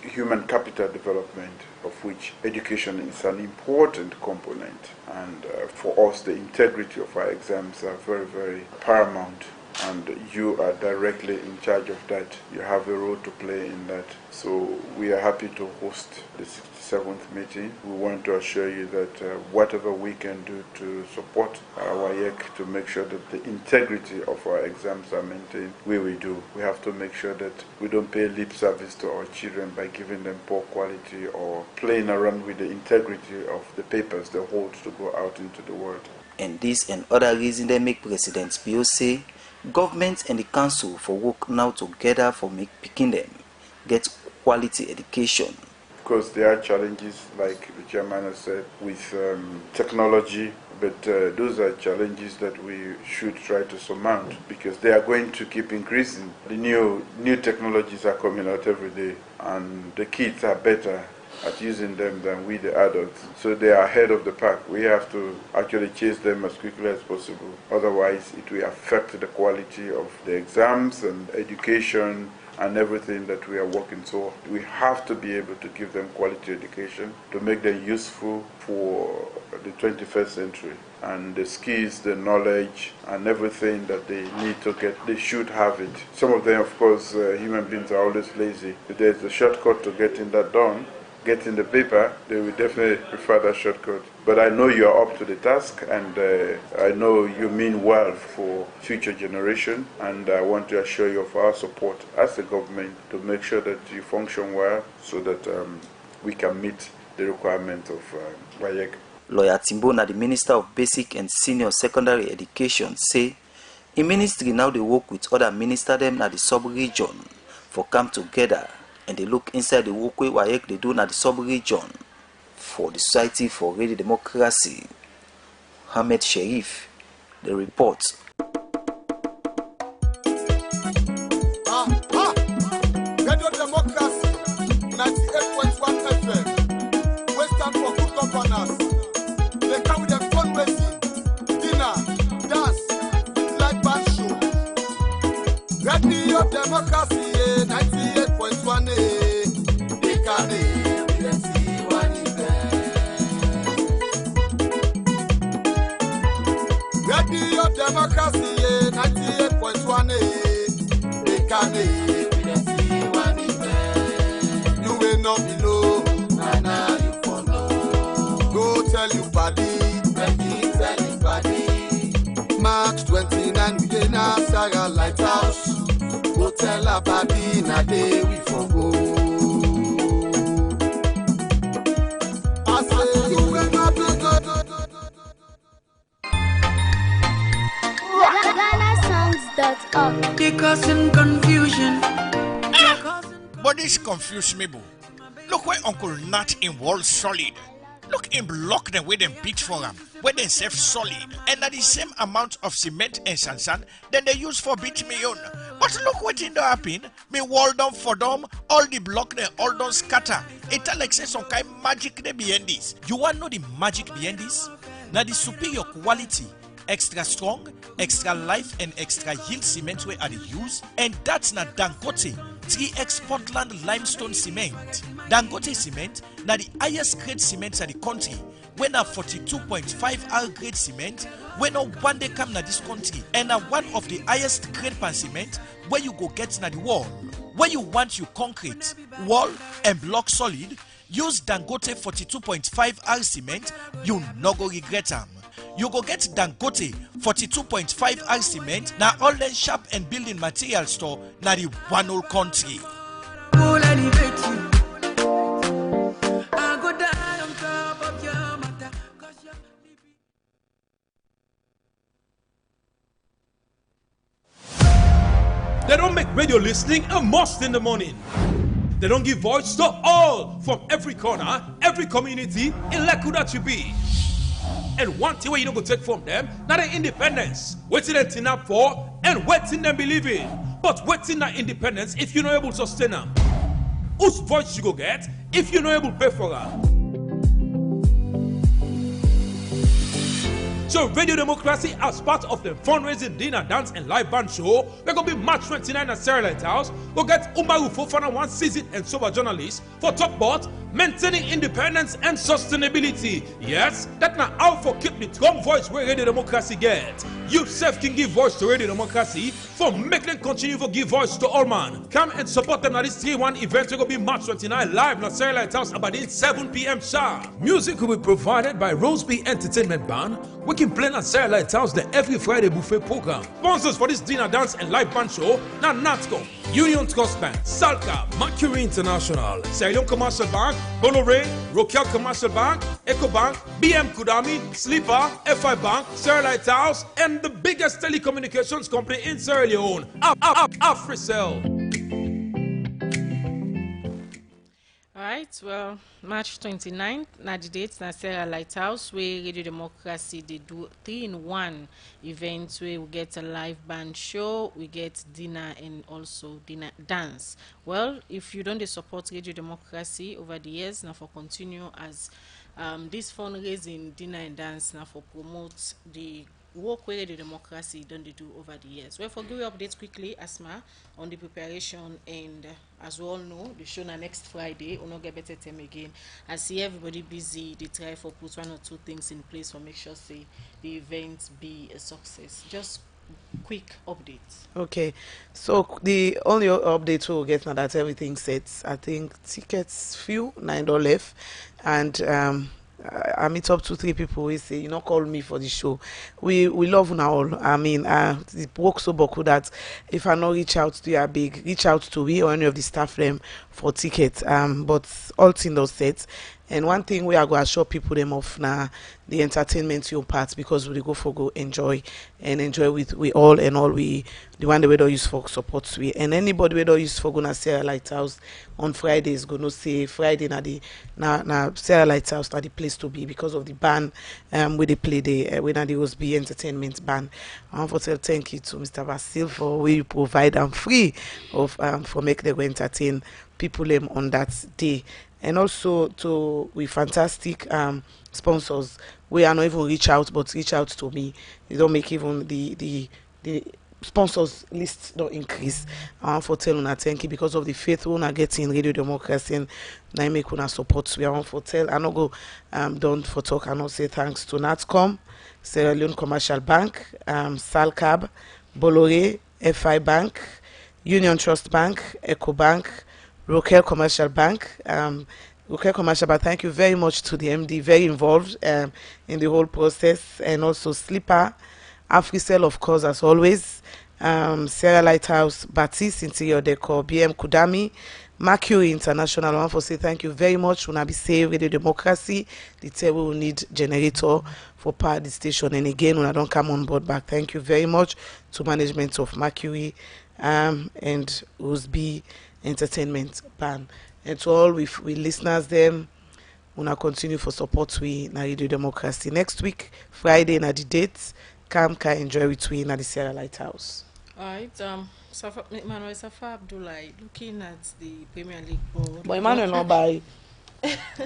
human capital development, of which education is an important component. And for us, the integrity of our exams are very, very paramount. And you are directly in charge of that. You have a role to play in that. So we are happy to host the 67th meeting. We want to assure you that whatever we can do to support our WAEC to make sure that the integrity of our exams are maintained, we will do. We have to make sure that we don't pay lip service to our children by giving them poor quality or playing around with the integrity of the papers they hold to go out into the world. And this and other reasons they make President Bio say government and the council for work now together for make picking them get quality education. Because there are challenges, like the chairman has said, with technology, but those are challenges that we should try to surmount because they are going to keep increasing. The new technologies are coming out every day, and the kids are better at using them than we the adults. So they are ahead of the pack. We have to actually chase them as quickly as possible. Otherwise, it will affect the quality of the exams and education and everything that we are working. So we have to be able to give them quality education to make them useful for the 21st century. And the skills, the knowledge, and everything that they need to get, they should have it. Some of them, of course, human beings are always lazy. If there's a shortcut to getting that done, getting the paper, they will definitely prefer that shortcut. But I know you are up to the task, and I know you mean well for future generation, and I want to assure you of our support as a government to make sure that you function well so that we can meet the requirement of WAEC. Lawyer Timbona, the Minister of Basic and Senior Secondary Education, say in ministry now they work with other ministers them at the sub-region for come together and they look inside the work way WAEC they do at the sub-region for the Society for Radio Democracy. Ahmed Sharif, the report. Radio Democracy, 98.1 FM, Western for good governance. They come with them fundraising, dinner, dance, live band show. Radio Democracy, 98.1 Radio Democracy, 98.1 you will not be low, now you follow. Go tell you buddy, tell you buddy. March 29, we get na Saga Lighthouse. Go tell a buddy, na day we forgo. I say you will not be GhanaSongs.org. They causing confusion. But this confused me, boo. Look where Uncle Nat in Wall Solid. Look him block them with them beat for him, where they save solid, and at the same amount of cement and sand then they use for bitumen. But look what in the happen. Me wall down for them, all the block they all don't scatter. It like say some kind magic they behind this. You want know the magic behind this? Now the superior quality, extra strong, extra life and extra yield cement we are the use, and that's not Dangote 3X Portland limestone cement. Dangote cement na the highest grade cement in the country. When a 42.5 R grade cement, when a one day come na this country, and a one of the highest grade pan cement where you go get na the wall. Where you want your concrete, wall and block solid, use Dangote 42.5 R cement, you no go regret them. You go get Dangote 42.5 R cement na all the shop and building material store na the one whole country. They don't make radio listening a must in the morning. They don't give voice to all from every corner, every community in Lakuda to be. And one thing where you don't go take from them, not the independence. Waiting them turn up for and waiting them believe in. But waiting that independence if you're not able to sustain them. Whose voice you go get if you're not able to pay for her? So Radio Democracy, as part of the fundraising dinner, dance and live band show, we're going to be March 29 at Sarah Lighthouse. We'll get Umaru Fofana, one seasoned and sober journalist, for talk about maintaining independence and sustainability. Yes, that's not how for keep the strong voice where Radio Democracy get. You self can give voice to Radio Democracy for make them continue to give voice to all man. Come and support them at this 3-1 event. We're going to be March 29 live at Sarah Lighthouse about 7 p.m. sharp. Music will be provided by Roseby Entertainment Band. We can play at Sarah Lighthouse the every Friday buffet program. Sponsors for this dinner, dance and live band show now Natco, Union Trust Bank, Salka, Mercury International, Sierra Leone Commercial Bank, Bolloré, Rokel Commercial Bank, EcoBank, BM Kudami, Sleeper, FI Bank, Sierra Lighthouse, and the biggest telecommunications company in Sierra Leone, Africell. Alright, well, March 29th, na the date na Sarah Lighthouse, where Radio Democracy they do 3-in-1 events where we get a live band show, we get dinner and also dinner dance. Well, if you don't support Radio Democracy over the years, now for continue as this fundraising dinner and dance now for promote the work where the democracy done they do over the years. Well, for give you updates quickly, Asma, on the preparation, and as we all know, the show na next Friday, we'll not get better time again. I see everybody busy, they try for put 1 or 2 things in place for make sure say the event be a success. Just quick updates. Okay, so the only update we'll get now that everything sets. I think tickets few, $9 left, and I meet up to 3 people. We say, call me for the show. We love now all. I mean, it works so boku that if I not reach out to you, reach out to me or any of the staff them for tickets. But all things those sets. And one thing we are going to show people them off now, the entertainment your part, because we go enjoy with we all and all we the one that we don't use for support we, and anybody we don't use for gonna Sarah Lighthouse on Friday is gonna say Friday na Sarah Lighthouse na the place to be because of the band where they play the when the Roseby Entertainment band. I want to tell thank you to Mr. Vasil for we provide them free of for make them entertain people on that day. And also to we fantastic sponsors. We are not even reach out to me. They don't make even the sponsors list don't increase. I want to tell una thank you because of the faith we are getting Radio Democracy and I make una support. We want to tell I not go don't for talk. I not say thanks to Natcom, Sierra Leone Commercial Bank, Salcab, Bolloré, FI Bank, Union Trust Bank, EcoBank, Rokel Commercial Bank. Thank you very much to the MD, very involved in the whole process, and also Sleeper, Africell, of course, as always, Sarah Lighthouse, Baptiste Interior Decor, BM Kudami, Mercury International. I want to say thank you very much. When I be saying Radio Democracy, the table will need generator for power the station, and again when I don't come on board back, thank you very much to management of Mercury and Roseby Entertainment Band, and to all we listeners them wanna continue for support we na Radio Democracy next week Friday na the date. Come enjoy with we na the Sierra Lighthouse. All right. Emmanuel Safa Abdullah, looking at the Premier League board. But Emmanuel not buy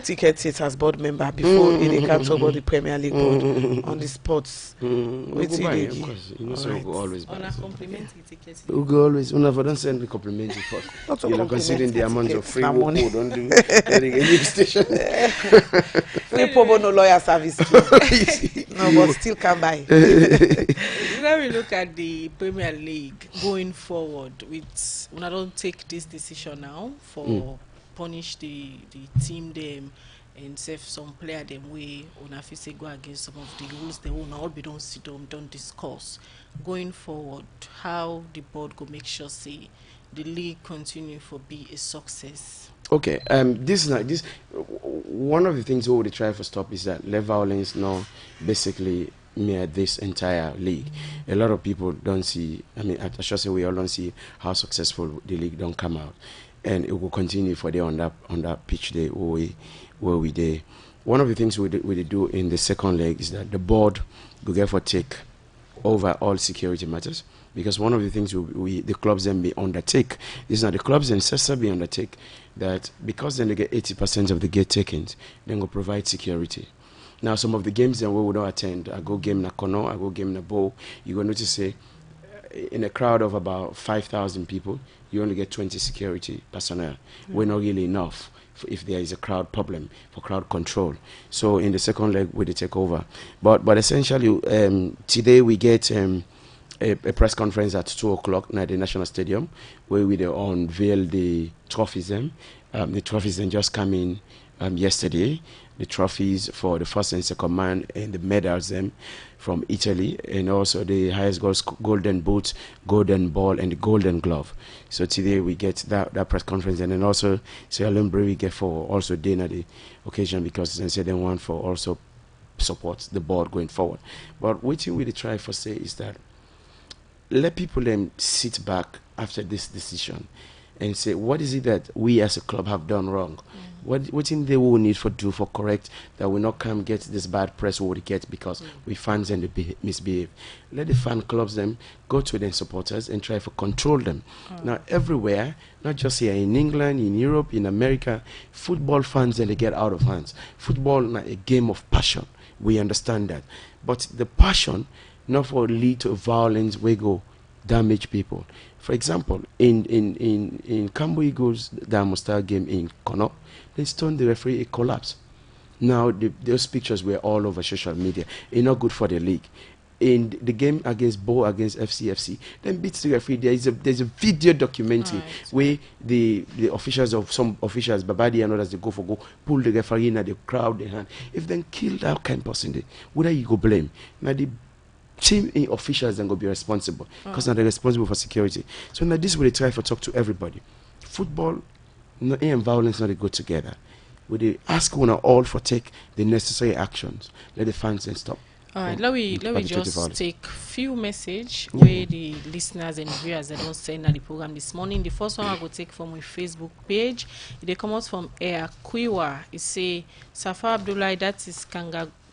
tickets yet as board member before they can talk about the Premier League board on the sports. We'll go buy, of course. You know, so we'll always buy. On a complimentary ticket. We'll go always. Whenever don't send the complimentary first. Not You know, considering the amount of free work money. we don't do getting a new station. Free promo no lawyer service. No, but still can buy. When we look at the Premier League going forward, with when I don't take this decision now for punish the team them and save some player them way on a say go against some of the rules they will all be don't sit down, don't discuss. Going forward, how the board go make sure say the league continue for be a success. Okay, this is not this. One of the things we would try to stop is that level violence now basically near this entire league. A lot of people don't see. I mean, I should say we all don't see how successful the league don't come out, and it will continue for the on that pitch day where we day. One of the things we do in the second leg is that the board will therefore take over all security matters, because one of the things the clubs then be undertake is that the clubs themselves be undertake that, because then they get 80% of the gate takings, then go provide security. Now some of the games that we would not attend, I go game na Kono, I go game na Bow, you go notice say in a crowd of about 5,000 people, you only get 20 security personnel. We're not really enough if there is a crowd problem for crowd control. So in the second leg we take over. But essentially today we get a press conference at 2 o'clock at the National Stadium where we unveil the trophies. The trophies then just come in yesterday. The trophies for the first and second man and the medals from Italy, and also the highest golden boot, golden ball, and the golden glove. So today we get that press conference, and then also Sierra Leone we get for also dinner the occasion, because they say they want for also support the board going forward. But what we try for say is that let people then sit back after this decision and say, what is it that we as a club have done wrong? What in they will need for do for correct that we not come get this bad press we would get because we fans and they misbehave. Let the fan clubs them go to their supporters and try to control them. Now everywhere, not just here in England, in Europe, in America, football fans and they get out of hands. Football not a game of passion. We understand that. But the passion not for lead to violence we go damage people. For example, in Cambo Eagles Damustar game in Kono, they stoned the referee, it collapsed. Now those pictures were all over social media. It's not good for the league. In the game against Bo against FCFC, then beats the referee. There's a video documentary where the officials of some officials, Babadi and others, they go pull the referee in at the crowd their hand. If then kill that kind of person, whether you go blame. Now the team officials then go be responsible because now they're responsible for security. So now this way they try to talk to everybody. Football and violence not go together. Would they ask one all for take the necessary actions? Let the fans then stop. All right, let me just take few message where the listeners and viewers that don't send at the program this morning. The first one I go take from my Facebook page. They come out from Air Kwiwa. It say Safa Abdullah, that is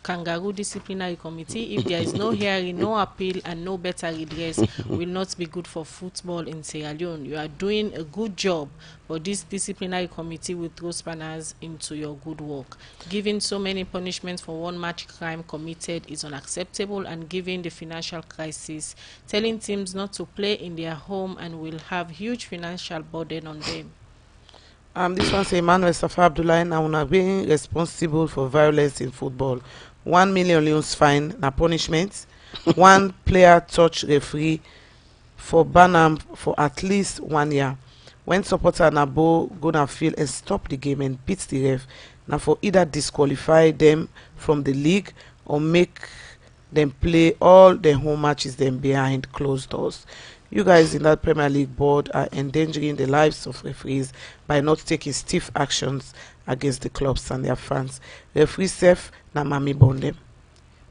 Kangaroo Disciplinary Committee. If there is no hearing, no appeal, and no better redress, will not be good for football in Sierra Leone. You are doing a good job, but this disciplinary committee will throw spanners into your good work. Giving so many punishments for one match crime committed is unacceptable, and given the financial crisis, telling teams not to play in their home and will have huge financial burden on them. This one say Emmanuel Safa Abdullah now being responsible for violence in football. 1 million leones fine na punishment. One player touch referee for ban for at least 1 year. When supporter na Bo go na field and stop the game and beat the ref, now for either disqualify them from the league or make them play all their home matches them behind closed doors. You guys in that Premier League board are endangering the lives of referees by not taking stiff actions against the clubs and their fans. Referee Sef na mami bondem.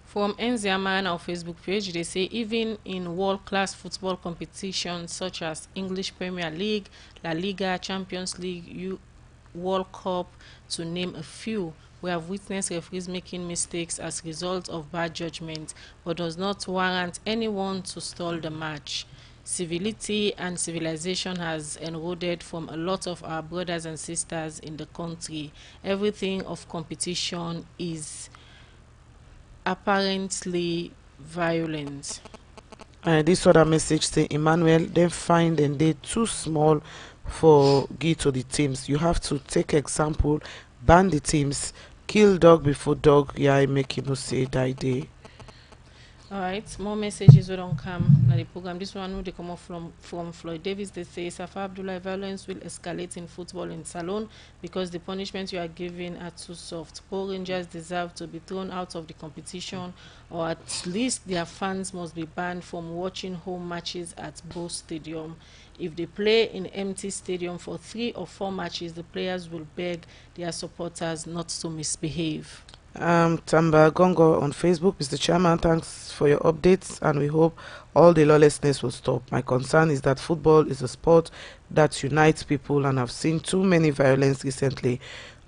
From Enziama on our Facebook page, they say even in world-class football competitions such as English Premier League, La Liga, Champions League, World Cup, to name a few, we have witnessed referees making mistakes as a result of bad judgment, but does not warrant anyone to stall the match. civility and civilization has eroded from a lot of our brothers and sisters in the country. Everything of competition is apparently violent. This other message say Emmanuel, they find and they too small for give to the teams. You have to take example, ban the teams, kill dog before dog, yeah, make you no say die day. Alright, more messages will don't come na the program. This one they come off from Floyd Davis. They say Safa Abdullah, violence will escalate in football in Salone because the punishments you are giving are too soft. Poor Rangers deserve to be thrown out of the competition, or at least their fans must be banned from watching home matches at Bo Stadium. If they play in empty stadium for 3 or 4 matches, the players will beg their supporters not to misbehave. Tamba Gongo on Facebook, Mr. Chairman, thanks for your updates and we hope all the lawlessness will stop. My concern is that football is a sport that unites people and I've seen too many violence recently.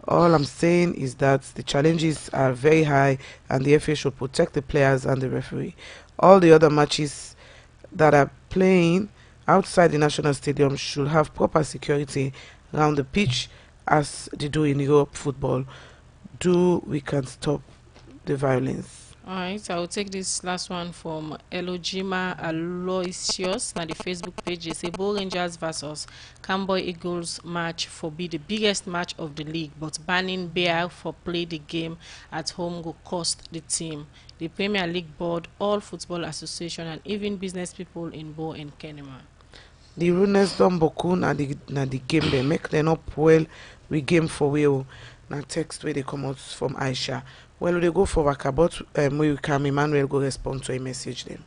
All I'm saying is that the challenges are very high and the FA should protect the players and the referee. All the other matches that are playing outside the national stadium should have proper security around the pitch as they do in Europe football. We can stop the violence. Alright, I will take this last one from Elojima Aloysius. Now the Facebook page, they say Bo Rangers versus Camboy Eagles match for be the biggest match of the league, but banning Bear for play the game at home will cost the team. The Premier League board, all football association and even business people in Bo and Kenema. The rudeness done boku na the game they make them up well we game for will. Now text where they come out from Aisha. Well, they go for Wakabot, we come Emmanuel go respond to a message then.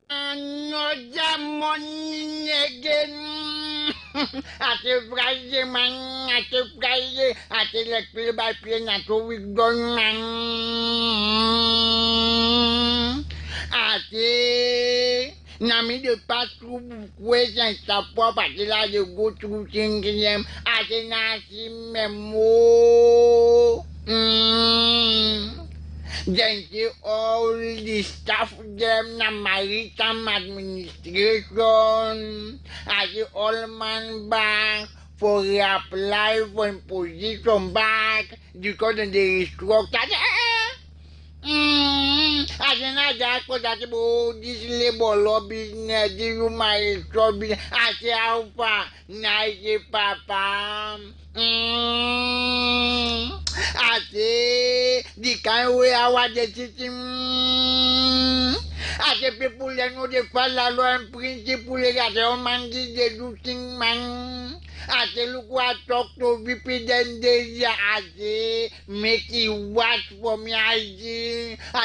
Another morning again. At a Friday, man, at a Friday, at a like play by play, at a week done, man. At a Nami de pass through ways and support, but they go through thinking them as a Nasi memo. Then they all the staff them na maritime administration as the old man back for reapply for position back because they restructured. As another cause that this labor law business, the human trouble, as alpha, nice papa. I say the kind way I want the system. As the people that know the follow law and principle that the man they do thing man. I say look what talk to VP then they I say make it watch for me I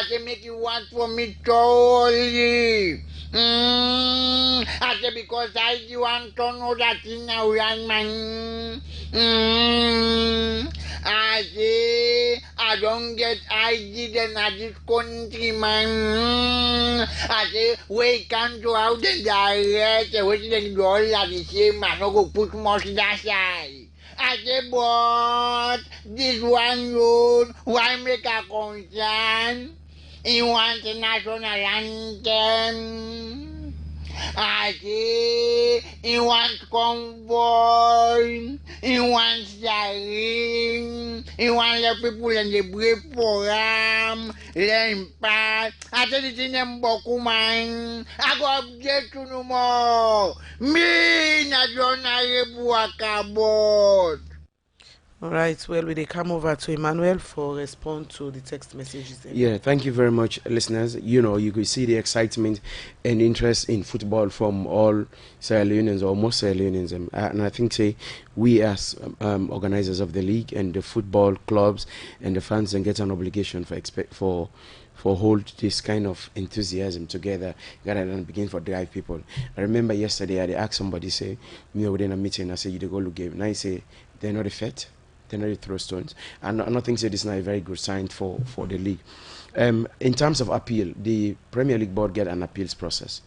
say make it watch for me totally. I say because I want to know that in a young man. I say I don't get ID then at this country man. I say we can't go out and direct which then go all at the same man no go put much that side. I say but this one road why make a concern? He wants a national anthem. I say he wants convoy, he wants siren, he wants the people and the brave for him, let him pass. I say this in them bokuman, I go object to no more. Me not honorable Wakabot. Alright, well, we come over to Emmanuel for response to the text messages. Yeah, thank you very much, listeners. You know, you could see the excitement and interest in football from all Sierra Leoneans or most Sierra Leoneans. And I think, we as organizers of the league and the football clubs and the fans then get an obligation for hold this kind of enthusiasm together rather than begin for drive people. I remember yesterday I asked somebody, say, me within a meeting, I said, you go look game. And I say, they're not a fet. They know you throw stones, and I don't think this is not a very good sign for the league. In terms of appeal, the Premier League board get an appeals process.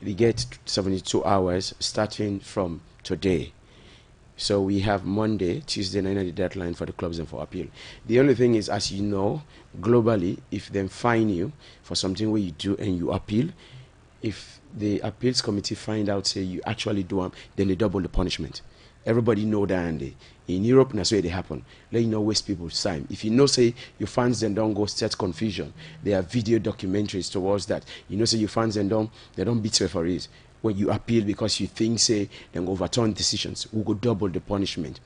They get 72 hours starting from today. So we have Monday, Tuesday, night the deadline for the clubs and for appeal. The only thing is, as you know, globally, if they fine you for something where you do and you appeal, if the appeals committee find out, say, you actually do them, then they double the punishment. Everybody know that, and in Europe, that's where they happen. Let you know, waste people's time. If you know, say, your fans then don't go set confusion, there are video documentaries towards that. You know, say, your fans then they don't beat referees. When you appeal because you think, say, then overturn decisions, we go double the punishment.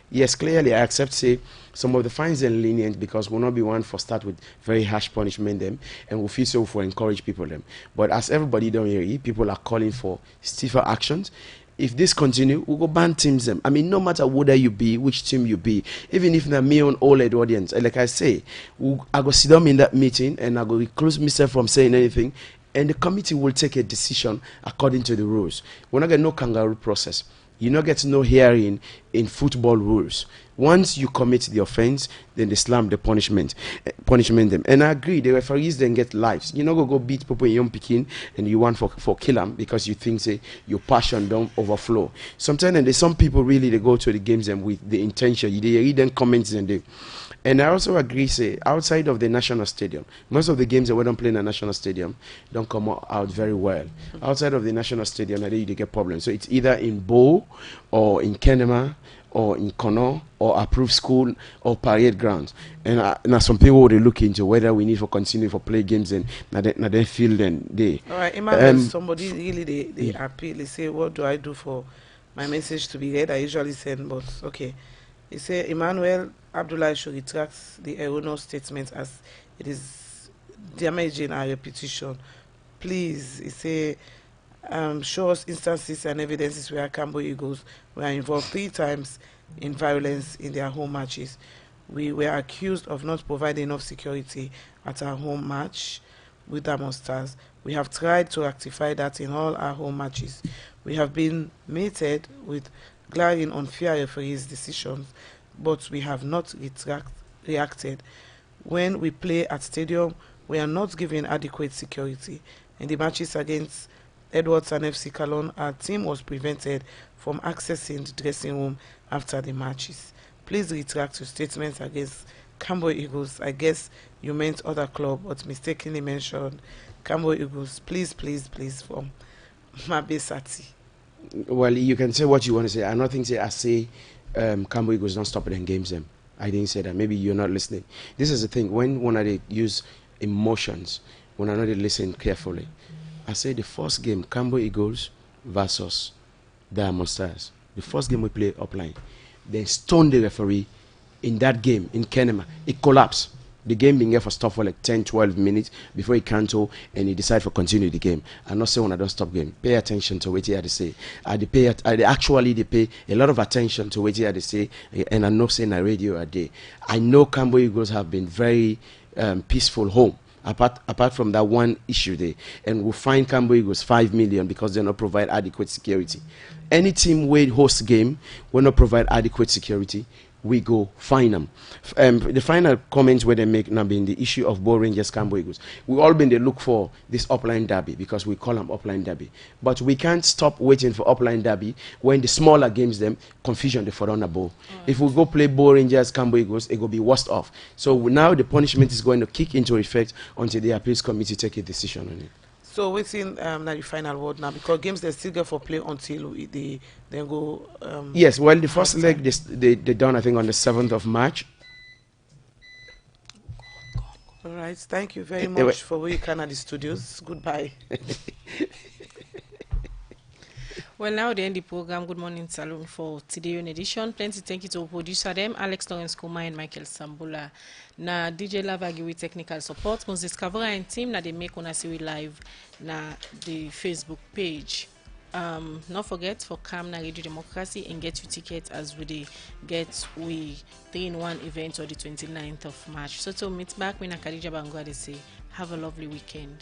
Yes, clearly, I accept, say, some of the fines are lenient because we'll not be one for start with very harsh punishment them, and we'll feel so for encourage people them. But as everybody don't hear, people are calling for stiffer actions. If this continue, we'll go ban teams them. I mean, no matter whether you be, which team you be, even if they're me on OLED audience, like I say, I go sit down in that meeting and I go recluse myself from saying anything, and the committee will take a decision according to the rules. We're not getting no kangaroo process. You not get no hearing in football rules. Once you commit the offense, then they slam the punishment them. And I agree, the referees then get lives. You not go beat people in young Pekin and you want for kill them because you think, say, your passion don't overflow. Sometimes there's some people really, they go to the games and with the intention, they read them comments and they. And I also agree, say, outside of the national stadium, most of the games that we don't play in the national stadium don't come out very well. Outside of the national stadium, I think they get problems. So it's either in Bo or in Kenema or in Kono or approved school or parade grounds. And now some people will look into whether we need to continue for play games and now they field and they. All right, imagine somebody really they appeal, they say, what do I do for my message to be read? I usually send, but okay. He say Emmanuel Abdullah should retract the erroneous statement as it is damaging our reputation. Please, he say, show us instances and evidences where Cambo Eagles were involved 3 times in violence in their home matches. We were accused of not providing enough security at our home match with Diamond Stars. We have tried to rectify that in all our home matches. We have been meted with glaring unfair referees' decisions, but we have not reacted. When we play at stadium, we are not given adequate security. In the matches against Edwards and FC Cologne, our team was prevented from accessing the dressing room after the matches. Please retract your statements against Cambo Eagles. I guess you meant other club, but mistakenly mentioned Cambo Eagles. Please, please, please, from Mabe Sati. Well, you can say what you want to say. I don't think I say Cambo Eagles don't stop it and games them. I didn't say that. Maybe you're not listening. This is the thing. When I use emotions, when I not listen carefully, I say the first game, Cambo Eagles versus Diamond Stars. The first game we play upline. They stoned the referee in that game in Kenema. It collapsed. The game being here for stop for like 10-12 minutes before he cancel and he decide to continue the game. I'm not saying when I don't stop game. Pay attention to what he had to say. They pay a lot of attention to what he had to say, and I'm not saying a radio a day. I know Cambo Eagles have been very peaceful home. Apart from that one issue there, and we'll find Cambo Eagles 5 million because they not provide adequate security. Any team where host game will not provide adequate security, we go fine them. The final comments where they make now being the issue of Bo Rangers Cambo Eagles. We all been they look for this upline derby because we call them upline derby. But we can't stop waiting for upline derby when the smaller games them confusion the for on a Bo. If we go play Bo Rangers Cambo Eagles, it will be worst off. So now the punishment is going to kick into effect until the appeals committee take a decision on it. So waiting now the final word now because games they still get for play until they then go. Yes, well the first leg they done I think on the 7th of March. All right, thank you very much for we can at the studios. Goodbye. Well, now they end the program. Good Morning Salone for today in edition. Plenty thank you to producer them, Alex Lawrence Kuma and Michael Sambula. Na DJ Lavagi with technical support. Moses Kavara and team na they make on a live na the Facebook page. Not forget for Come na Radio Democracy and get your ticket as we get we 3-in-1 event on the 29th of March. So to meet back when Khadija Bangwa they say have a lovely weekend.